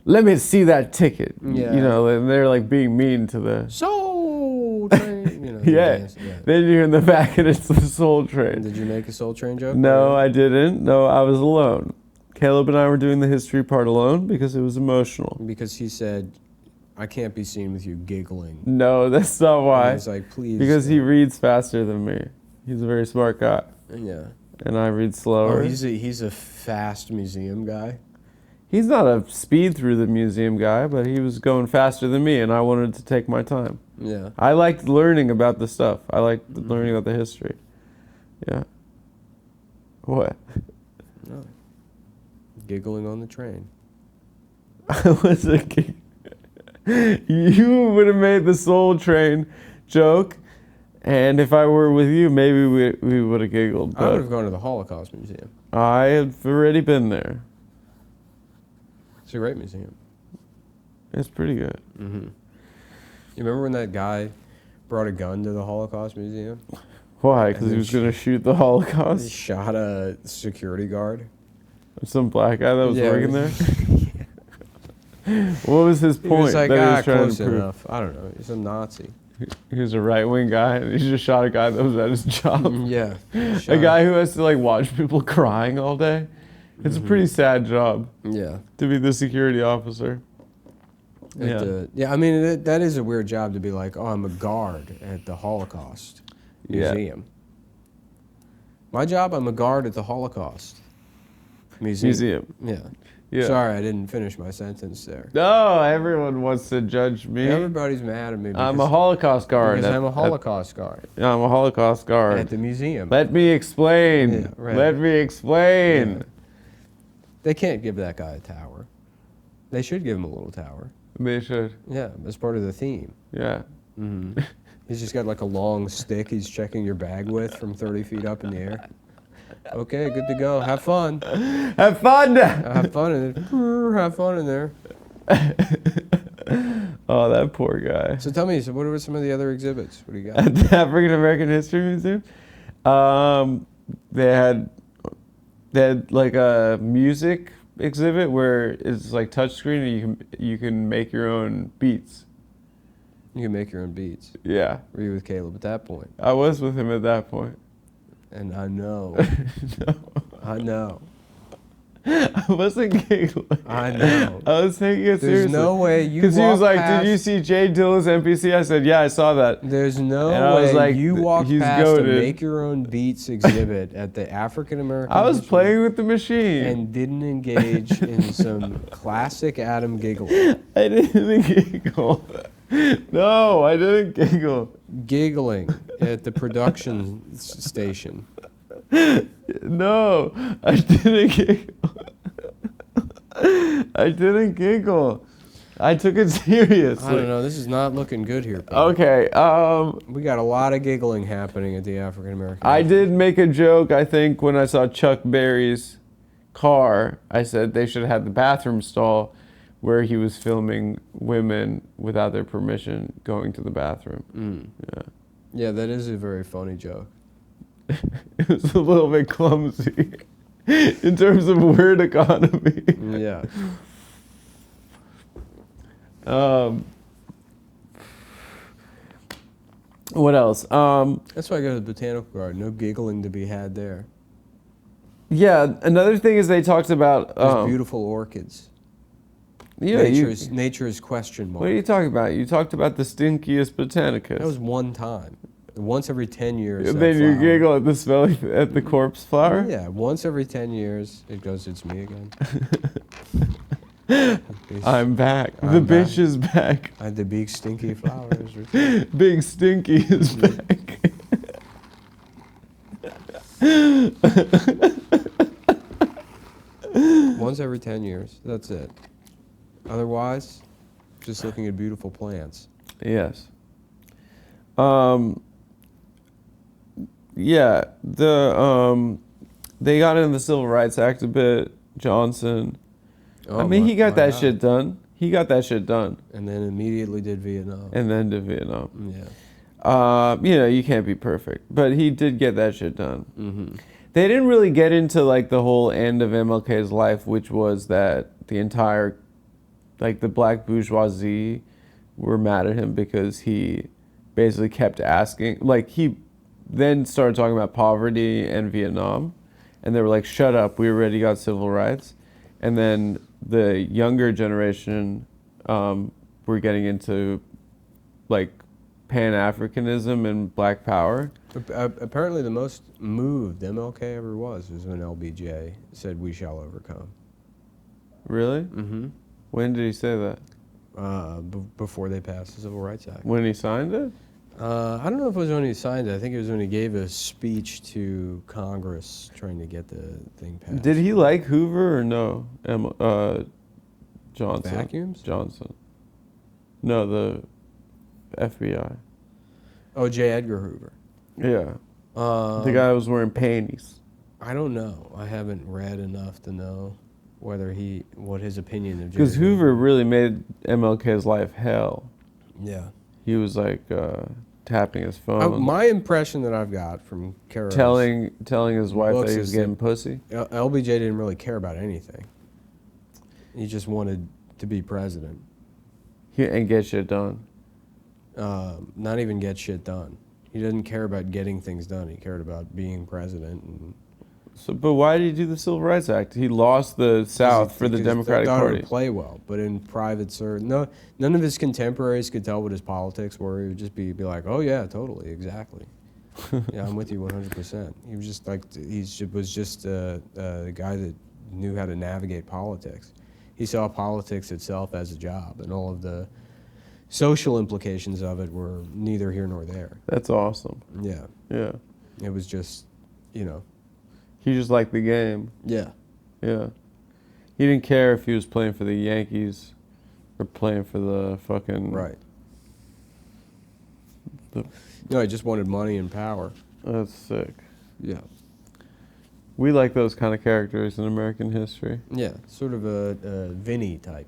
A: "Let me see that ticket."
B: Yeah.
A: You know, and they're like being mean to the.
B: Soul Train. You know, the
A: Yeah.
B: dance, yeah.
A: Then you're in the back, and it's the Soul Train.
B: Did you make a Soul Train joke?
A: No, I didn't. No, I was alone. Caleb and I were doing the history part alone because it was emotional.
B: Because he said, I can't be seen with you giggling.
A: No, that's not
B: And I
A: why.
B: was like, please.
A: Because he reads faster than me. He's a very smart guy.
B: Yeah.
A: And I read slower.
B: Oh, he's a fast museum guy.
A: He's not a speed through the museum guy, but he was going faster than me, and I wanted to take my time.
B: Yeah.
A: I liked learning about the stuff. I liked learning about the history. Yeah. What?
B: No. Giggling on the train.
A: I wasn't kidding. You would have made the Soul Train joke, and if I were with you, maybe we would have giggled.
B: I would
A: But
B: have gone to the Holocaust Museum.
A: I have already been there.
B: It's a great museum.
A: It's pretty good.
B: Mm-hmm. You remember when that guy brought a gun to the Holocaust Museum?
A: Why? Because
B: And
A: he
B: then
A: was going to shoot the Holocaust?
B: He shot a security guard.
A: Some black guy that was
B: Yeah.
A: working there? What was his
B: He
A: point
B: was like,
A: that he was trying
B: close
A: to prove?
B: enough. I don't know. He's a Nazi.
A: He was a right-wing guy, and he just shot a guy that was at his job.
B: Yeah.
A: A guy who has to like watch people crying all day. It's a pretty sad job
B: Yeah.
A: to be the security officer.
B: Yeah, I mean, that is a weird job to be like, oh, I'm a guard at the Holocaust
A: Yeah.
B: Museum. My job, I'm a guard at the Holocaust Museum. Yeah.
A: Yeah.
B: Sorry, I didn't finish my sentence there.
A: No, everyone wants to judge me.
B: Everybody's mad at me because,
A: I'm a Holocaust guard.
B: because I'm a
A: at-
B: Holocaust guard
A: I'm a Holocaust guard.
B: at the museum.
A: Let me explain.
B: Yeah, right.
A: Let me explain.
B: Yeah. They can't give that guy a tower. They should give him a little tower.
A: They should.
B: Yeah, as part of the theme.
A: Yeah.
B: Mm-hmm. He's just got like a long stick he's checking your bag with from 30 feet up in the air. Okay, good to go. Have fun.
A: Have fun.
B: Have fun in it. Have fun in there.
A: Oh, that poor guy.
B: So tell me, so what were some of the other exhibits? What do you got?
A: At the African American History Museum, they had like a music exhibit where it's like touchscreen and you can make your own beats.
B: You can make your own beats.
A: Yeah,
B: Were you with Caleb at that point?
A: I was with him at that point.
B: And I know.
A: No,
B: I know.
A: I wasn't giggling.
B: I know.
A: I was taking it seriously.
B: There's no way you
A: Because he was
B: walk
A: like, "Did you
B: past-
A: see Jay Dilla's NPC?" I said, "Yeah, I saw that."
B: There's no
A: And I was
B: way
A: like,
B: you walk
A: he's
B: past
A: goated.
B: a make your own beats exhibit at the African American
A: I was
B: History
A: playing with the machine.
B: and didn't engage in some classic Adam giggle.
A: I didn't giggle. No, I didn't giggle.
B: Giggling at the production station.
A: No, I didn't giggle. I didn't giggle. I took it seriously.
B: I don't know. This is not looking good here. Pete.
A: Okay,
B: We got a lot of giggling happening at the African American.
A: I did make a joke, I think, when I saw Chuck Berry's car. I said they should have had the bathroom stall where he was filming women without their permission going to the bathroom. Yeah.
B: Yeah, that is a very funny joke.
A: It was a little bit clumsy in terms of word economy.
B: Yeah.
A: What else?
B: That's why I go to the botanical garden. No giggling to be had there.
A: Yeah, another thing is they talked about.
B: There's beautiful orchids.
A: Yeah,
B: Nature's question mark.
A: what are you talking about? You talked about the stinkiest botanicus.
B: That was one time. Once every 10 years.
A: And
B: that
A: then you
B: flower-
A: giggle at the smelly at the corpse flower.
B: Yeah, once every 10 years, it goes, it's me again.
A: I'm back. The
B: I'm
A: bitch
B: back.
A: is back.
B: The big stinky flowers. return.
A: Big Stinky is back.
B: Once every 10 years. That's it. Otherwise, just looking at beautiful plants.
A: Yes. Yeah, they got in the Civil Rights Act a bit, Johnson.
B: Oh,
A: I mean, he got
B: my
A: that
B: God.
A: shit done. He got that shit done.
B: And then immediately did Vietnam.
A: And then to Vietnam.
B: Yeah.
A: You can't be perfect, but he did get that shit done.
B: Mm-hmm.
A: They didn't really get into like the whole end of MLK's life, which was that the entire, like the black bourgeoisie were mad at him because he basically kept asking, like he then started talking about poverty and Vietnam, and they were like, shut up, we already got civil rights. And then the younger generation were getting into like Pan-Africanism and black power.
B: Apparently, the most moved MLK ever was when LBJ said, "We shall overcome."
A: Really?
B: Mm-hmm.
A: When did he say that?
B: Before they passed the Civil Rights Act.
A: When he signed it?
B: I don't know if it was when he signed it. I think it was when he gave a speech to Congress trying to get the thing passed.
A: Did he like Hoover or no? Johnson.
B: Vacuums?
A: Johnson. No, the FBI.
B: Oh, J. Edgar Hoover.
A: Yeah. The guy was wearing panties.
B: I don't know. I haven't read enough to know what his opinion of J.
A: Because
B: Edgar
A: Hoover really made MLK's life hell.
B: Yeah.
A: He was like tapping his phone.
B: My impression that I've got from Caro's
A: telling his wife
B: books
A: that he was
B: is
A: getting
B: that
A: LBJ.
B: LBJ didn't really care about anything. He just wanted to be president.
A: And get shit done.
B: Not even get shit done. He didn't care about getting things done. He cared about being president. And
A: But why did he do the Civil Rights Act? He lost the South for the Democratic
B: thought It
A: Party.
B: would play well, but in private service, none of his contemporaries could tell what his politics were. He would just be like, "Oh yeah, totally, exactly. Yeah, I'm with you 100%." He was just like was just a guy that knew how to navigate politics. He saw politics itself as a job, and all of the social implications of it were neither here nor there.
A: That's awesome.
B: Yeah,
A: Yeah.
B: it was just,
A: He just liked the game.
B: yeah.
A: Yeah. He didn't care if he was playing for the Yankees or playing for the fucking...
B: Right.
A: The,
B: No, he just wanted money and power.
A: that's sick.
B: Yeah.
A: We like those kind of characters in American history.
B: Yeah, sort of a Vinny type.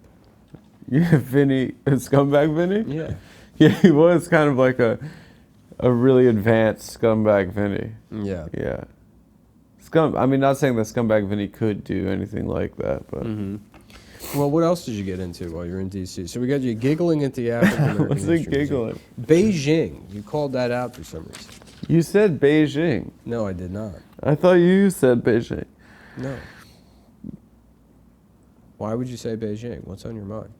A: Yeah, Vinny, scumbag Vinny?
B: Yeah.
A: Yeah, he was kind of like a really advanced scumbag Vinny.
B: Yeah.
A: Yeah. I mean, not saying that scumbag Vinny could do anything like that, but...
B: Mm-hmm. Well, what else did you get into while you're in D.C.? So we got you giggling at the African American
A: What's
B: History
A: it giggling?
B: Museum. Beijing. You called that out for some reason.
A: You said Beijing.
B: No, I did not.
A: I thought you said Beijing.
B: No. Why would you say Beijing? What's on your mind?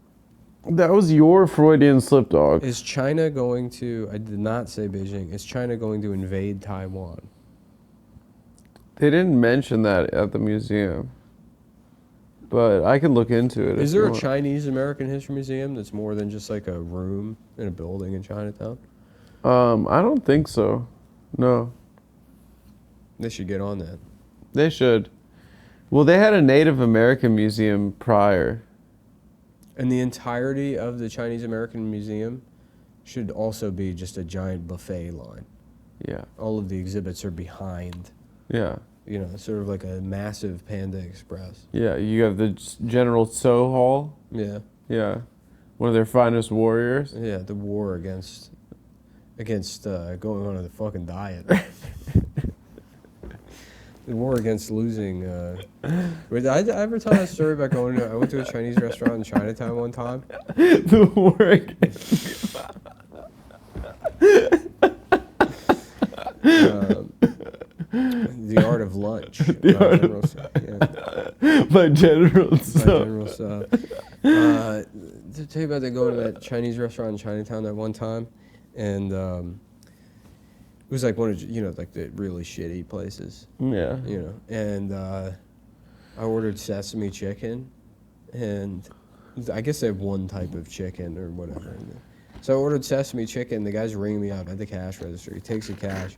A: That was your Freudian slip, dog.
B: Is China going to... I did not say Beijing. Is China going to invade Taiwan?
A: They didn't mention that at the museum, but I can look into it.
B: Is
A: if
B: there
A: you
B: a
A: want.
B: Chinese American History Museum that's more than just like a room in a building in Chinatown?
A: I don't think so. No,
B: They should get on that.
A: they should. Well, they had a Native American museum prior.
B: And the entirety of the Chinese American Museum should also be just a giant buffet line.
A: Yeah,
B: All of the exhibits are behind,
A: yeah,
B: sort of like a massive Panda Express.
A: yeah. You have the General Tso Hall.
B: Yeah.
A: Yeah, one of their finest warriors.
B: Yeah, the war against going on a fucking diet. The war against losing. Did I ever tell that story about I went to a Chinese restaurant in Chinatown one time?
A: The war against.
B: The art of lunch.
A: The
B: by
A: art
B: General, yeah,
A: By General
B: by
A: Tso.
B: General Tso. To tell you about that, going to that Chinese restaurant in Chinatown that one time, and it was like one of like the really shitty places,
A: Yeah.
B: and I ordered sesame chicken, and I guess they have one type of chicken or whatever. So I ordered sesame chicken. The guy's ringing me up at the cash register. He takes the cash,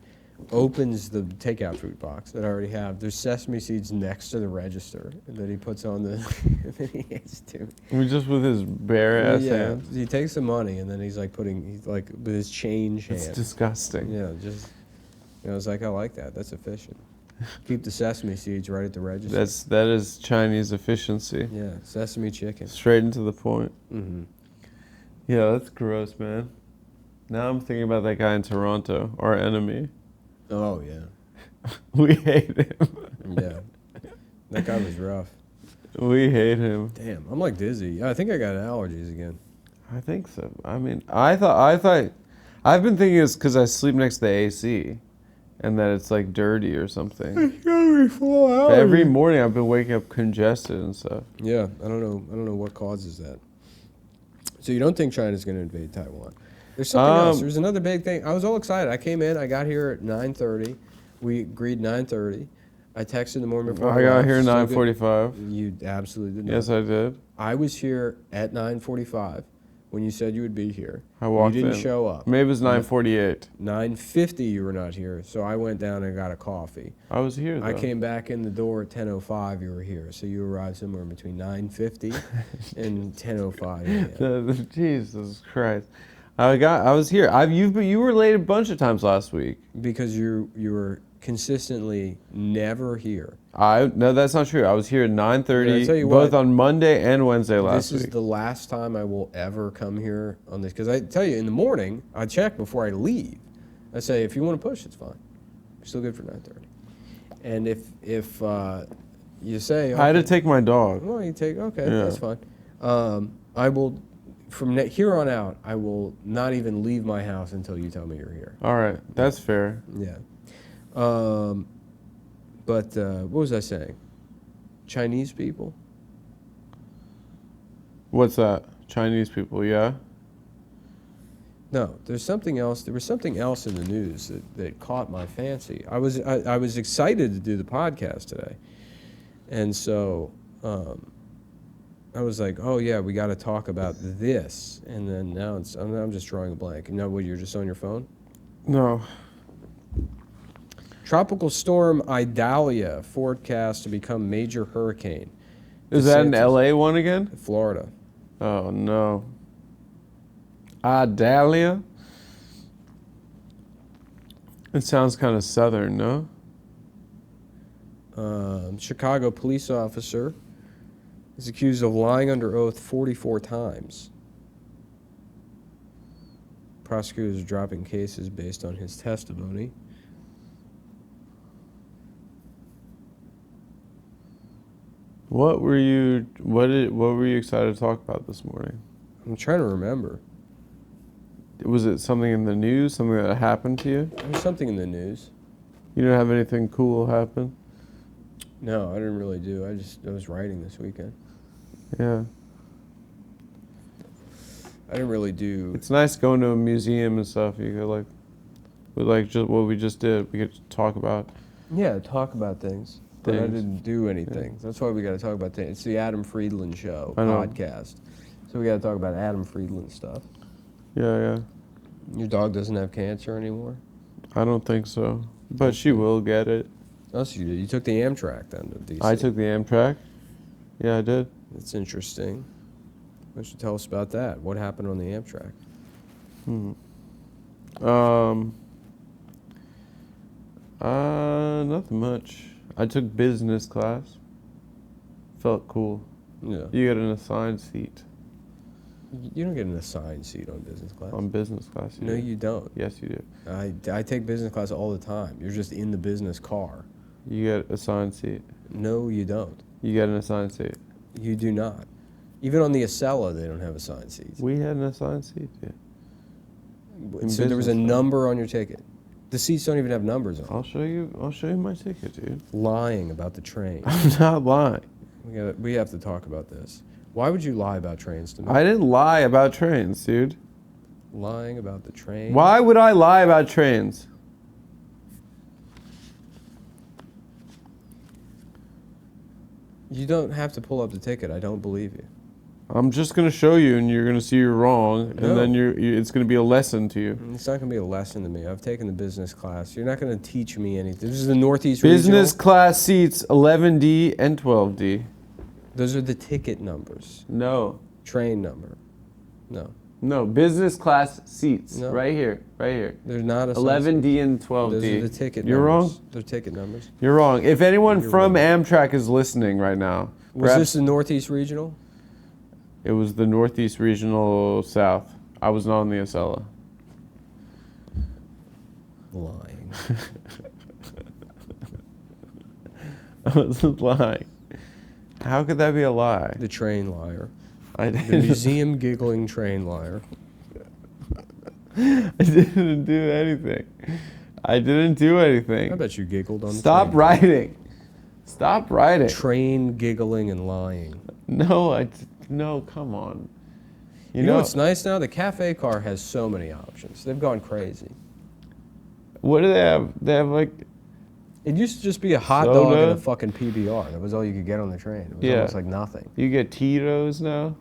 B: opens the takeout food box that I already have. There's sesame seeds next to the register that he puts on the that he hands to me.
A: Just with his bare ass
B: Yeah,
A: hands.
B: he takes the money and then he's like with his change
A: It's
B: hand.
A: disgusting.
B: Yeah, just I was like, I like that. That's efficient. Keep the sesame seeds right at the register.
A: That is Chinese efficiency.
B: Yeah, sesame chicken.
A: Straight into the point.
B: Mm-hmm.
A: Yeah, that's gross, man. Now I'm thinking about that guy in Toronto, our enemy.
B: Oh yeah,
A: We hate him.
B: yeah. That guy was rough.
A: We hate him.
B: Damn, I'm like dizzy. I think I got allergies again.
A: I think so. I mean, I thought I've been thinking it's because I sleep next to the AC, and that it's like dirty or something.
B: It's gotta be full
A: But every morning I've been waking up congested and stuff.
B: Yeah, I don't know what causes that. So you don't think China's going to invade Taiwan? There's something else. There's another big thing. I was all excited. I came in. I got here at 9:30. We agreed 9:30. I texted in the morning before.
A: I got here at
B: still good.
A: 9:45.
B: You absolutely did not.
A: Yes, I did.
B: I was here at 9:45 when you said you would be here.
A: I walked in.
B: You didn't show up.
A: Maybe it was 9:48.
B: 9:50 you were not here, so I went down and got a coffee.
A: I was here, though.
B: I came back in the door at 10:05. You were here, so you arrived somewhere between 9:50 and 10:05. Yeah.
A: Jesus Christ. I was here. You were late a bunch of times last week.
B: Because you were consistently never here.
A: No, that's not true. I was here at
B: Yeah, I
A: 9:30,
B: tell you
A: both
B: what,
A: on Monday and Wednesday last
B: This is
A: week.
B: the last time I will ever come here on this. Because I tell you, in the morning, I check before I leave. I say, if you want to push, it's fine. You're still good for 9:30. And if you say, okay,
A: I had to take my dog.
B: well, you take, okay,
A: Yeah.
B: that's fine. I will, from here on out, I will not even leave my house until you tell me you're here.
A: All right, that's fair.
B: Yeah. But what was I saying? Chinese people?
A: What's that? Chinese people, yeah?
B: No, there's something else. There was something else in the news that caught my fancy. I was excited to do the podcast today, and so I was like, oh yeah, we got to talk about this. And then now I'm just drawing a blank. You know what? You're just on your phone.
A: No.
B: Tropical storm Idalia forecast to become major hurricane.
A: Is that an
B: DeSantis-
A: LA one again?
B: Florida.
A: Oh, no. Idalia? It sounds kind of southern, no?
B: Chicago police officer is accused of lying under oath 44 times. Prosecutors are dropping cases based on his testimony.
A: What were you excited to talk about this morning?
B: I'm trying to remember.
A: Was it something in the news, something that happened to you?
B: There was something in the news.
A: You didn't have anything cool happen?
B: No, I didn't really do. I was writing this weekend.
A: Yeah.
B: I didn't really do.
A: It's nice going to a museum and stuff. You could just what we just did. We could talk about.
B: Yeah, talk about things. But I
A: Things.
B: didn't do anything. That's why we got to talk about things. It's the Adam Friedland Show
A: I know.
B: podcast. So we got to talk about Adam Friedland stuff.
A: Yeah.
B: Your dog doesn't have cancer anymore?
A: I don't think so, but she will get it.
B: Oh, so you did. You took the Amtrak then to D.C.
A: I took the Amtrak. Yeah, I did.
B: That's interesting. Why don't you tell us about that? What happened on the Amtrak?
A: Nothing much. I took business class. Felt cool.
B: Yeah.
A: You get an assigned seat
B: You don't get an assigned seat on business class.
A: on business class.
B: No,
A: do.
B: you don't.
A: Yes, you do.
B: I take business class all the time. You're just in the business car.
A: You get assigned seat.
B: No, you don't.
A: You get an assigned seat.
B: You do not. Even on the Acela, they don't have assigned seats.
A: We had an assigned seat. Yeah. In
B: So there was a
A: business class.
B: number on your ticket. The seats don't even have numbers on.
A: I'll show you my ticket, dude.
B: Lying about the train.
A: I'm not lying.
B: We have to talk about this. Why would you lie about trains to me?
A: I didn't lie about trains, dude.
B: Lying about the train.
A: Why would I lie about trains?
B: You don't have to pull up the ticket. I don't believe you.
A: I'm just gonna show you, and you're gonna see you're wrong,
B: No.
A: and then it's gonna be a lesson to you.
B: It's not going to be a lesson to me. I've taken the business class. You're not going to teach me anything. This is the Northeast
A: Business
B: Regional.
A: class seats 11D and 12D.
B: Those are the ticket numbers.
A: No,
B: Train number. No.
A: business class seats.
B: No.
A: Right here.
B: They're not a
A: 11D and 12D.
B: Those are the ticket
A: You're
B: numbers.
A: wrong.
B: They're ticket numbers.
A: You're wrong. If anyone
B: You're
A: from
B: wrong.
A: Amtrak is listening right now,
B: Was
A: perhaps
B: this the Northeast Regional?
A: it was the Northeast Regional South. I was not on the Acela.
B: Lying.
A: I wasn't lying. How could that be a lie?
B: The train liar.
A: I
B: The
A: didn't.
B: museum giggling train liar.
A: I didn't do anything. I didn't do anything.
B: I bet you giggled on the
A: Stop
B: train.
A: writing. Stop writing.
B: Train giggling and lying.
A: No, come on.
B: You know what's nice now? The cafe car has so many options. They've gone crazy.
A: What do they have? They have like,
B: It used to just be a hot dog and
A: Soda?
B: a fucking PBR. That was all you could get on the train. It was
A: Yeah.
B: almost like nothing.
A: you get Tito's now.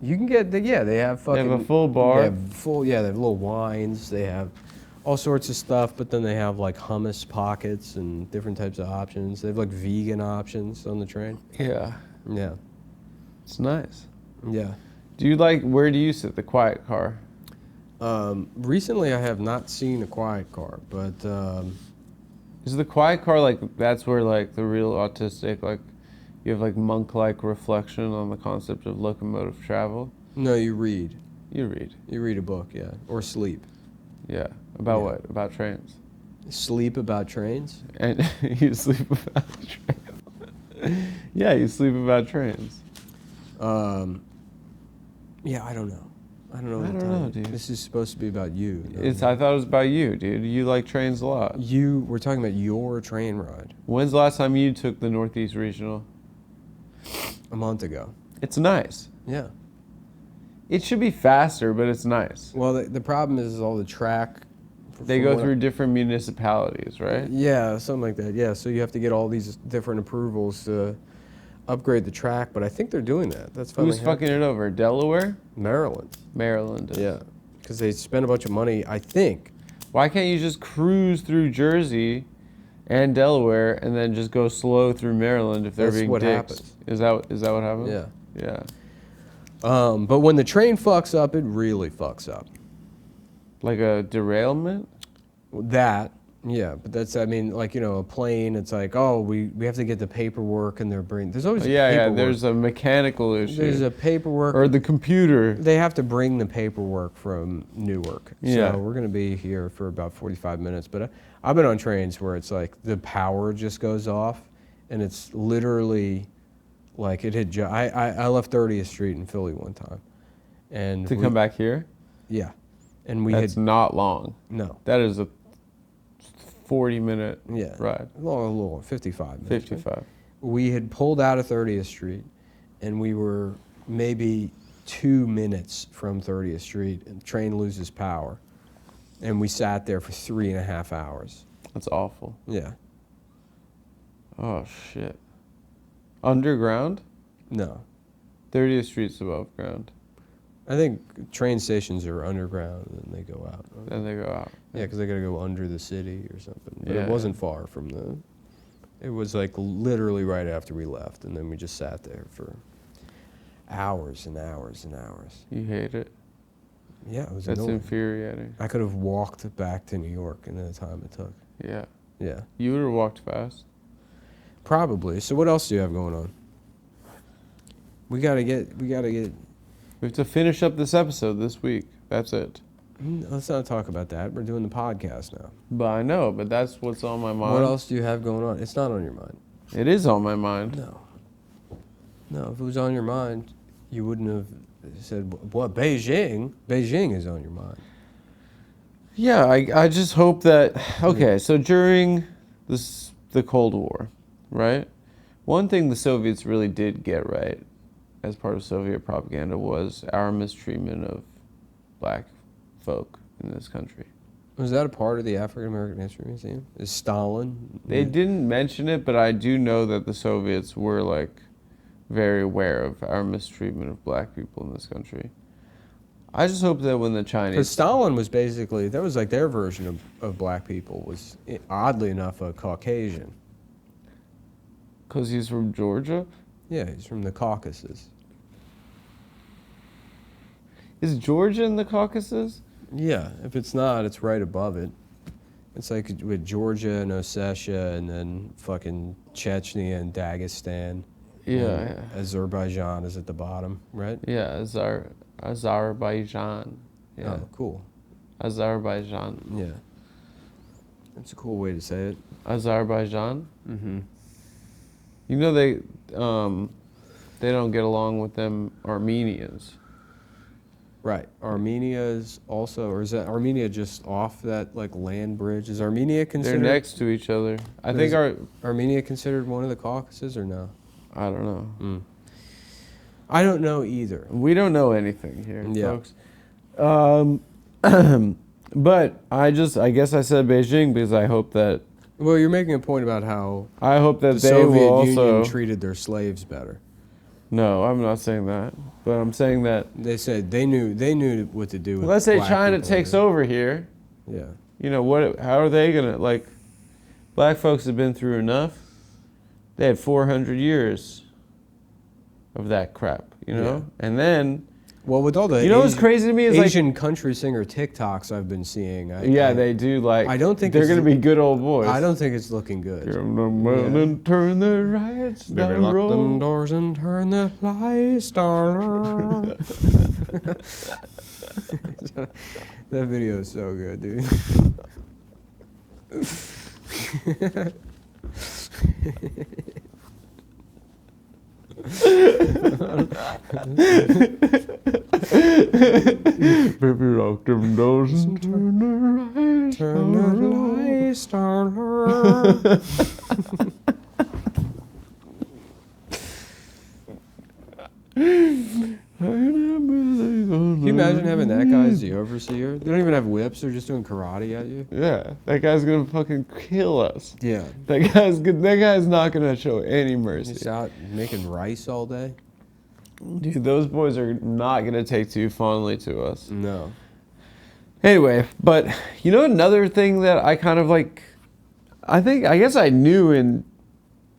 B: You can get, they have
A: They
B: fucking...
A: have a full bar.
B: They have little wines. They have all sorts of stuff, but then they have like hummus pockets and different types of options. They have like vegan options on the train.
A: Yeah,
B: Yeah.
A: it's nice.
B: Yeah.
A: Where do you sit? The quiet car.
B: Recently I have not seen a quiet car, but
A: Is the quiet car like that's where like the real autistic like you have like monk-like reflection on the concept of locomotive travel?
B: no, you read.
A: You read.
B: You read a book, yeah. Or sleep.
A: Yeah. About
B: Yeah.
A: what? About trains.
B: Sleep about trains?
A: And you sleep about trains. Yeah, you sleep about trains.
B: Yeah, I don't know. I don't know.
A: I
B: what to
A: don't
B: tell
A: know,
B: you.
A: dude.
B: This is supposed to be about you. not
A: I
B: me.
A: thought it was about you, dude. You like trains a lot.
B: We're talking about your train ride
A: When's the last time you took the Northeast Regional?
B: a month ago.
A: It's nice.
B: Yeah.
A: It should be faster, but it's nice.
B: Well, the problem is all the track.
A: They go through different municipalities, right?
B: Yeah, something like that. Yeah, so you have to get all these different approvals to upgrade the track, but I think they're doing that. That's finally
A: Who's fucking it over? Delaware?
B: Maryland.
A: Maryland. is.
B: Yeah, because they spent a bunch of money, I think.
A: Why can't you just cruise through Jersey and Delaware and then just go slow through Maryland if they're
B: That's
A: being
B: what
A: dicks?
B: happens.
A: Is that what happens?
B: Yeah.
A: Yeah.
B: But when the train fucks up, it really fucks up.
A: Like a derailment?
B: That, yeah, but that's, I mean, like, a plane, it's like, oh, we have to get the paperwork and they're bringing, there's always
A: Yeah,
B: paperwork.
A: there's a mechanical issue.
B: There's a paperwork.
A: or the computer.
B: They have to bring the paperwork from Newark.
A: Yeah.
B: So we're going to be here for about 45 minutes. But I've been on trains where it's like the power just goes off and it's literally like it had, I left 30th Street in Philly one time. And
A: To come back here?
B: Yeah. And we
A: That's
B: had,
A: not long.
B: no.
A: That is a 40-minute
B: Yeah.
A: ride.
B: A little, 55 minutes. right?
A: 55.
B: We had pulled out of 30th Street, and we were maybe 2 minutes from 30th Street, and the train loses power. And we sat there for 3.5 hours.
A: That's awful.
B: Yeah.
A: Oh, shit. Underground?
B: No.
A: 30th Street's above ground.
B: I think train stations are underground, and then they go out.
A: Then they go out.
B: Yeah, because they got to go under the city or something. But
A: Yeah.
B: it wasn't far from the... It was like literally right after we left, and then we just sat there for hours and hours and hours.
A: You hate it?
B: Yeah, it was
A: That's
B: annoying.
A: infuriating.
B: I could have walked back to New York in the time it took.
A: Yeah.
B: Yeah,
A: You would have walked fast.
B: probably. So what else do you have going on? We gotta get.
A: We have to finish up this episode this week. That's it.
B: Let's not talk about that. We're doing the podcast now.
A: But I know, but that's what's on my mind.
B: What else do you have going on? It's not on your mind.
A: It is on my mind.
B: No. No, if it was on your mind, you wouldn't have said, what, Beijing? Beijing is on your mind.
A: Yeah, I just hope that. Okay, so during the Cold War, right? One thing the Soviets really did get right, as part of Soviet propaganda, was our mistreatment of black folk in this country.
B: Was that a part of the African American History Museum? Is Stalin?
A: They didn't mention it, but I do know that the Soviets were like very aware of our mistreatment of black people in this country. I just hope that when the
B: Because
A: Chinese,
B: Stalin was basically, that was like their version of black people, was oddly enough a Caucasian.
A: because he's from Georgia,
B: Yeah, he's from the Caucasus.
A: is Georgia in the Caucasus?
B: Yeah, if it's not, it's right above it. It's like with Georgia and Ossetia and then fucking Chechnya and Dagestan.
A: Yeah,
B: And Azerbaijan is at the bottom, right?
A: yeah, Azerbaijan. Yeah,
B: Oh, cool.
A: Azerbaijan.
B: Yeah. That's a cool way to say it.
A: Azerbaijan.
B: Mm-hmm.
A: You know they don't get along with them Armenians.
B: Right. Armenia is also, or is that Armenia just off that like land bridge? Is Armenia
A: They're
B: considered?
A: next to each other. I
B: But
A: think
B: is Armenia considered one of the Caucasus or no?
A: I don't know.
B: I don't know either.
A: We don't know anything here,
B: Yeah.
A: folks. But I guess I said Beijing because I hope that
B: Well, you're making a point about how
A: the
B: the
A: they
B: Soviet
A: will also.
B: Union treated their slaves better.
A: No, I'm not saying that, but I'm saying that.
B: They said they knew what to do with
A: Let's say
B: black
A: China
B: people
A: takes
B: here.
A: over here.
B: Yeah.
A: You know what? How are they gonna like? Black folks have been through enough. They had 400 years of that crap, you know,
B: Yeah.
A: and then
B: Well, with all the
A: you know what's crazy to me is
B: Asian country singer TikToks I've been seeing.
A: they do like.
B: I don't think
A: they're
B: it's-
A: gonna be good old boys.
B: I don't think it's looking good.
A: Turn the man and turn the lights
B: Baby,
A: down
B: lock them
A: roll.
B: doors and turn the lights down. That video is so good, dude.
A: Baby, lock them doors and turn the lights
B: Turn
A: down
B: the
A: roll.
B: lights down. Can you imagine having that guy as the overseer? They don't even have whips; they're just doing karate at you.
A: Yeah, that guy's gonna fucking kill us.
B: Yeah,
A: That guy's not gonna show any mercy.
B: he's out making rice all day.
A: Dude, those boys are not gonna take too fondly to us.
B: No.
A: Anyway, but you know another thing that I kind of like, I guess I knew,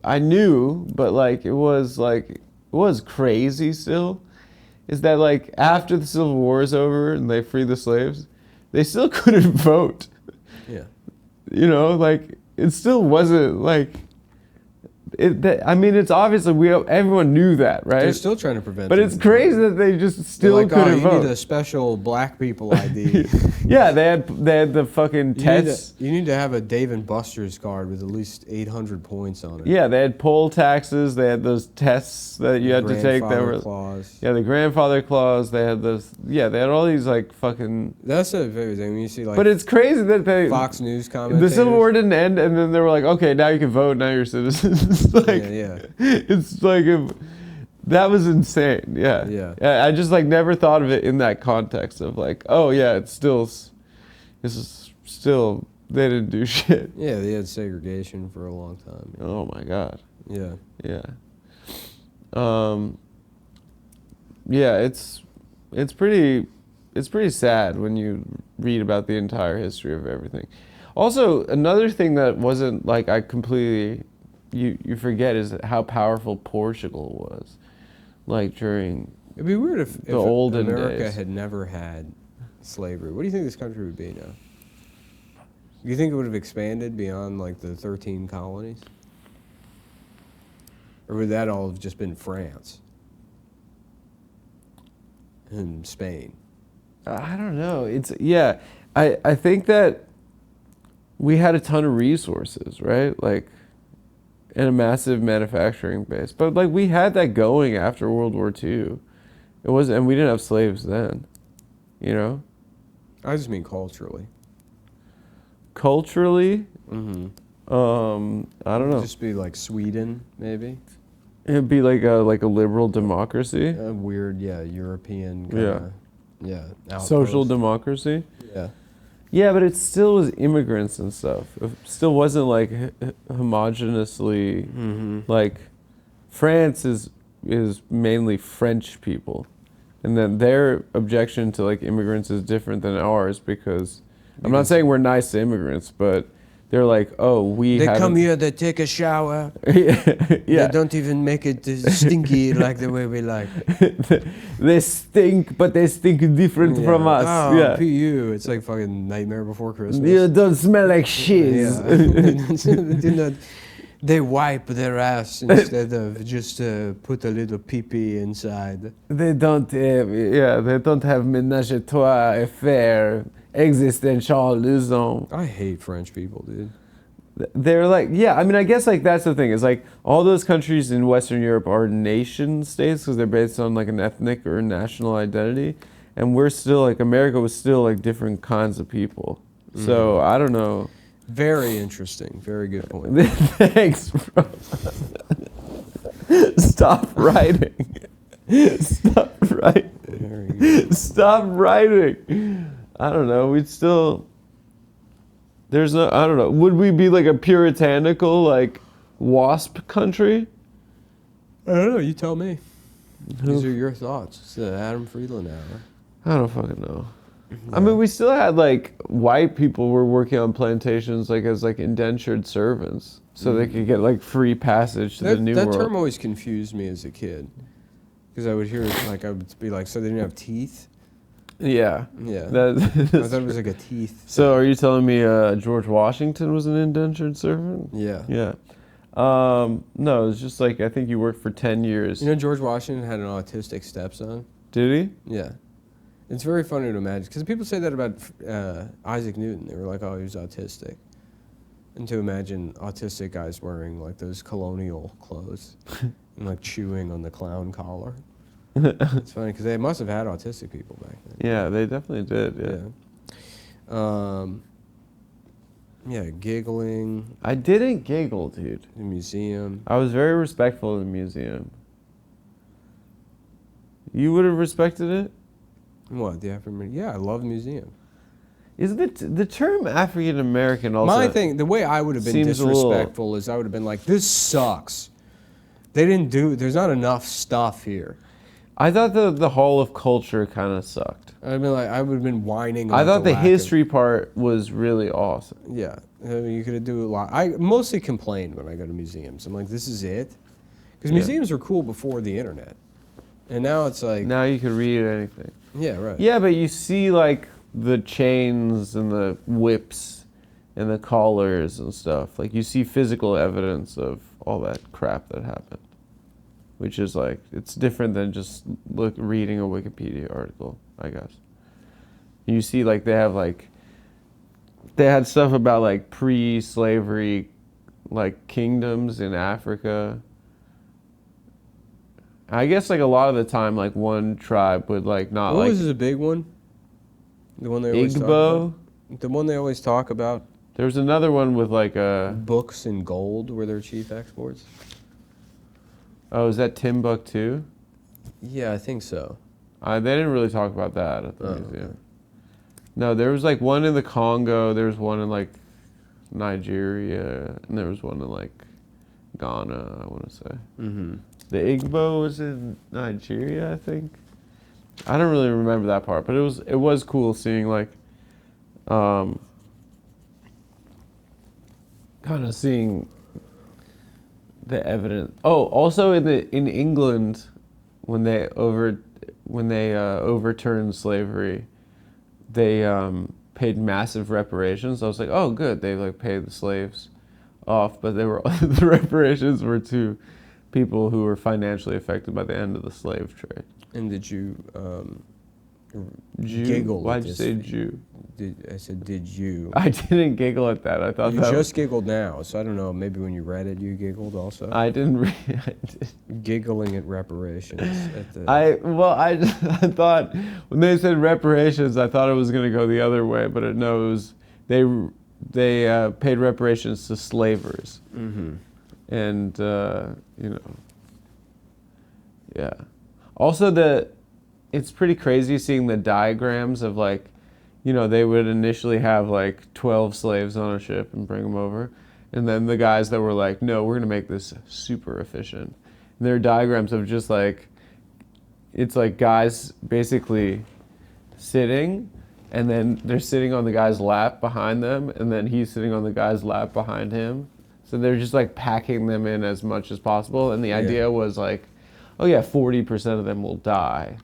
A: but like it was crazy still, is that like after the Civil War is over and they free the slaves, they still couldn't vote.
B: Yeah.
A: You know, like it still wasn't like I mean, it's obviously everyone knew that, right?
B: They're still trying to prevent.
A: But
B: them
A: it's
B: from
A: crazy
B: voting.
A: that they just
B: They're
A: still
B: like,
A: couldn't
B: you
A: vote.
B: need a special black people ID.
A: Yeah, they had the fucking tests.
B: You need to have a Dave and Buster's card with at least 800 points on it.
A: Yeah, they had poll taxes. They had those tests that you had to take. That
B: Grandfather
A: were
B: clause.
A: yeah, the grandfather clause. They had those. Yeah, they had all these like fucking.
B: That's a very thing when you see like
A: But it's crazy that they.
B: Fox News commentators.
A: The Civil War didn't end, and then they were like, "Okay, now you can vote. Now you're citizens." Like,
B: Yeah.
A: it's like that was insane. Yeah.
B: Yeah.
A: I just like never thought of it in that context of like, oh yeah, this is still they didn't do shit.
B: Yeah, they had segregation for a long time.
A: Oh my god.
B: Yeah.
A: Yeah. Yeah, it's pretty sad when you read about the entire history of everything. Also, another thing that wasn't like I completely you forget is how powerful Portugal was, like during
B: It'd be weird if
A: olden
B: America
A: days.
B: had never had slavery. What do you think this country would be now? Do you think it would have expanded beyond like the 13 colonies? Or would that all have just been France and Spain?
A: I don't know. I think that we had a ton of resources, right? Like, and a massive manufacturing base. But like we had that going after World War II. And we didn't have slaves then. You know?
B: I just mean culturally.
A: culturally,
B: Mm-hmm.
A: I don't know.
B: Just be like Sweden, maybe.
A: It'd be like a liberal democracy,
B: A weird, European kind
A: Yeah.
B: of,
A: social
B: outpost.
A: democracy.
B: Yeah.
A: Yeah, but it still was immigrants and stuff. It still wasn't like homogeneously
B: Mm-hmm.
A: like France is mainly French people, and then their objection to like immigrants is different than ours because I'm not
B: Because-
A: saying we're nice to immigrants, but they're like, oh, we
B: They
A: haven't-
B: come here, they take a shower.
A: yeah,
B: They don't even make it stinky like the way we like.
A: they stink, but they stink different from us.
B: Oh,
A: yeah,
B: PU. It's like fucking Nightmare Before Christmas.
A: you don't smell like shiz.
B: They do not. They wipe their ass instead of just put a little pee-pee inside.
A: They don't have ménage à trois affair existentialism.
B: I hate French people, dude.
A: They're like, yeah, I mean, I guess like that's the thing is like all those countries in Western Europe are nation states because they're based on like an ethnic or national identity, and we're still like America was still like different kinds of people. So I don't know.
B: Very interesting. Very good point.
A: Thanks, bro. Stop writing. Stop writing.
B: Very good.
A: Stop writing. I don't know. We'd still. There's no. I don't know. Would we be like a puritanical, like, WASP country?
B: I don't know. You tell me.
A: Who-
B: These are your thoughts. It's the Adam Friedland hour.
A: I don't fucking know. I mean, we still had like white people were working on plantations like as like indentured servants, so they could get like free passage to the New
B: that
A: World.
B: term always confused me as a kid, because I would hear I would be like, so they didn't have teeth.
A: Yeah.
B: Yeah.
A: That,
B: I thought it was like a teeth.
A: so are you telling me George Washington was an indentured servant?
B: Yeah.
A: Yeah. No, it's just like I think you worked for 10 years.
B: You know, George Washington had an autistic stepson.
A: Did
B: Yeah. It's very funny to imagine, because people say that about Isaac Newton. They were like, oh, he was autistic. And to imagine autistic guys wearing like those colonial clothes and like chewing on the clown collar.
A: he?
B: It's funny because they must have had autistic people back then.
A: Yeah, they definitely did. Yeah.
B: Yeah, giggling,
A: I didn't giggle, dude.
B: the museum.
A: I was very respectful of the museum. You would have respected it?
B: What, the African? Yeah, I love the museum.
A: Isn't it the term African American also?
B: My thing, the way I would have been
A: seems a little-
B: disrespectful is I would have been like, this sucks. They didn't do, there's not enough stuff here.
A: I thought the Hall of Culture kind of sucked.
B: I'd been like, I would have been whining.
A: I
B: about
A: thought the
B: lack of-
A: history part was really awesome.
B: Yeah, I mean, you could do a lot. I mostly complained when I go to museums. I'm like, this is it? Because
A: Yeah.
B: museums were cool before the internet. And now it's like,
A: Now you could read anything.
B: yeah, right.
A: Yeah, but you see like the chains and the whips and the collars and stuff. Like you see physical evidence of all that crap that happened. Which is like, it's different than just reading a Wikipedia article, I guess. You see like they had stuff about like pre-slavery like kingdoms in Africa. I guess like a lot of the time like one tribe would like not
B: What
A: like
B: was the big one? The one they always talk
A: Igbo.
B: about? The one they always talk about?
A: There was another one with like a,
B: Books and gold were their chief exports?
A: oh, is that Timbuktu?
B: Yeah, I think so.
A: They didn't really talk about that at the
B: Oh,
A: museum.
B: okay.
A: No, there was like one in the Congo, there was one in like Nigeria, and there was one in like Ghana, I want to say.
B: Mm-hmm.
A: The Igbo was in Nigeria, I think. I don't really remember that part, but it was cool seeing like, kind of seeing the evidence. Oh, also in England, when they overturned slavery, they paid massive reparations. I was like, oh, good, they like paid the slaves off, but they were the reparations were to people who were financially affected by the end of the slave trade.
B: And did you
A: Jew?
B: giggle?
A: Why'd
B: at
A: you
B: this?
A: say Jew?
B: I said, did you?
A: I didn't giggle at that. I thought
B: You
A: that
B: just giggled now, so I don't know. Maybe when you read it, you giggled also.
A: I didn't. I did.
B: Giggling at reparations. At the,
A: I thought when they said reparations, I thought it was going to go the other way, but it was they paid reparations to slavers.
B: Mm-hmm.
A: And, you know, yeah. Also, it's pretty crazy seeing the diagrams of, like, you know, they would initially have, like, 12 slaves on a ship and bring them over. And then the guys that were like, no, we're going to make this super efficient. And there are diagrams of just, like, it's like guys basically sitting, and then they're sitting on the guy's lap behind them, and then he's sitting on the guy's lap behind him. So they're just like packing them in as much as possible. And the idea was like, oh yeah, 40% of them will die,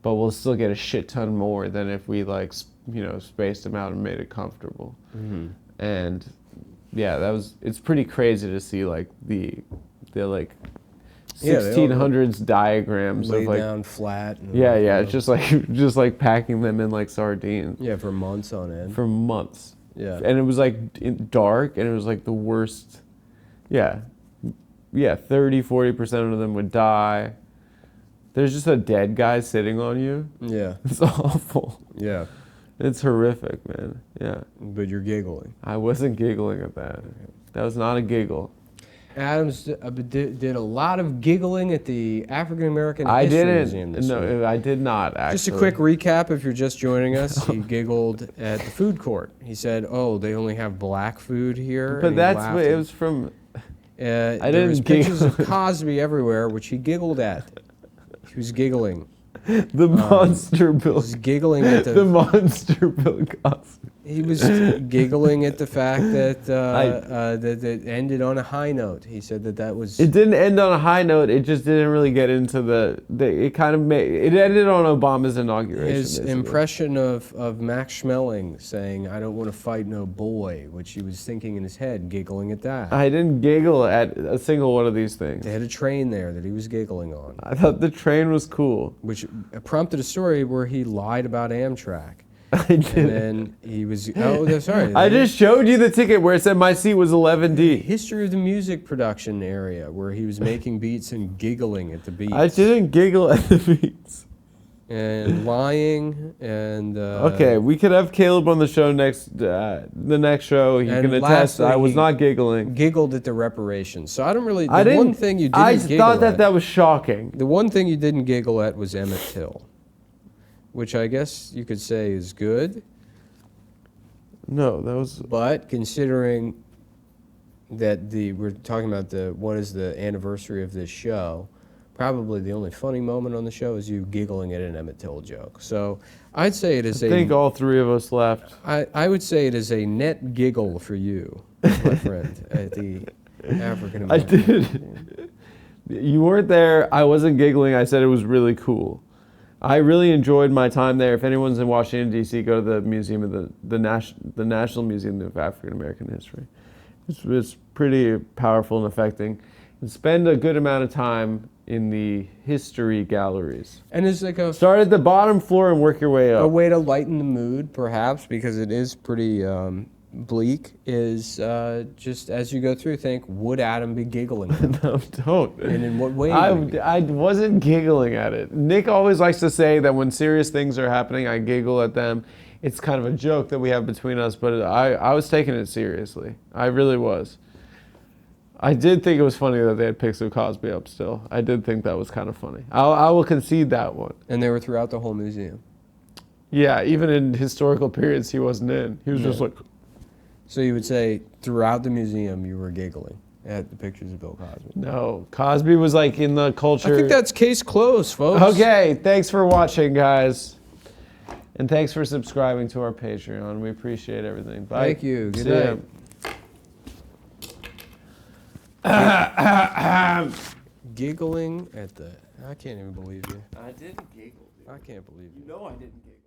A: but we'll still get a shit ton more than if we like, you know, spaced them out and made it comfortable.
B: Mm-hmm.
A: And yeah, it's pretty crazy to see like the like 1600s diagrams
B: lay
A: of like
B: down flat. And,
A: it's just like packing them in like sardines.
B: Yeah, for months on end.
A: For months.
B: Yeah.
A: And it was like dark, and it was like the worst. Yeah. 30-40% of them would die. There's just a dead guy sitting on you.
B: Yeah.
A: It's awful.
B: Yeah.
A: It's horrific, man. Yeah.
B: But you're giggling.
A: I wasn't giggling at that. That was not a giggle.
B: Adams did a lot of giggling at the African American
A: I
B: History
A: didn't.
B: Museum this week.
A: No, I did not, actually.
B: Just a quick recap if you're just joining us. He giggled at the food court. He said, "Oh, they only have black food here."
A: But that's what it was from.
B: There
A: didn't
B: was pictures
A: giggle.
B: of Cosby everywhere, which he giggled at. He was giggling.
A: The monster
B: He
A: Bill.
B: was giggling at
A: The monster Bill Cosby.
B: He was giggling at the fact that that it ended on a high note. He said that was.
A: It didn't end on a high note. It just didn't really get into it kind of it ended on Obama's inauguration.
B: His
A: basically.
B: impression of Max Schmeling saying, "I don't want to fight no boy," which he was thinking in his head, giggling at that.
A: I didn't giggle at a single one of these things.
B: They had a train there that he was giggling on,
A: I thought the train was cool.
B: which prompted a story where he lied about Amtrak.
A: I
B: And
A: did.
B: then he was, sorry.
A: I just showed you the ticket where it said my seat was 11D.
B: History of the music production area where he was making beats and giggling at the beats.
A: I didn't giggle at the beats.
B: And lying and.
A: Okay, we could have Caleb on the show the next show. He
B: And
A: can attest
B: lastly,
A: I was
B: he
A: not giggling.
B: Giggled at the reparations. So I don't really.
A: I
B: The
A: didn't.
B: one thing you didn't
A: I
B: giggle
A: thought
B: at.
A: that was shocking.
B: The one thing you didn't giggle at was Emmett Till, which I guess you could say is good.
A: No, that was.
B: But considering that we're talking about what is the anniversary of this show, probably the only funny moment on the show is you giggling at an Emmett Till joke. So I'd say it is
A: I think all three of us laughed.
B: I would say it is a net giggle for you, my friend, at the African
A: I
B: American.
A: did. You weren't there. I wasn't giggling. I said it was really cool. I really enjoyed my time there. If anyone's in Washington D.C., go to the museum of the National Museum of African American History. It's pretty powerful and affecting. And spend a good amount of time in the history galleries.
B: And it's like
A: Start at the bottom floor and work your way
B: a
A: up.
B: way to lighten the mood, perhaps, because it is pretty bleak, is just as you go through, think, would Adam be giggling?
A: No, don't.
B: And in what way?
A: I wasn't giggling at it. Nick always likes to say that when serious things are happening, I giggle at them. It's kind of a joke that we have between us, but I was taking it seriously. I really was. I did think it was funny that they had pics of Cosby up still. I did think that was kind of funny. I will concede that one.
B: And they were throughout the whole museum.
A: Yeah, even in historical periods he wasn't in. He was just like...
B: So you would say throughout the museum you were giggling at the pictures of Bill Cosby.
A: No, Cosby was like in the culture...
B: I think that's case closed, folks.
A: Okay, thanks for watching, guys. And thanks for subscribing to our Patreon. We appreciate everything. Bye.
B: Thank you. Good
A: See
B: night.
A: ya.
B: Giggling at the... I can't even believe you.
A: I didn't giggle, dude.
B: I can't believe you.
A: No, I didn't giggle.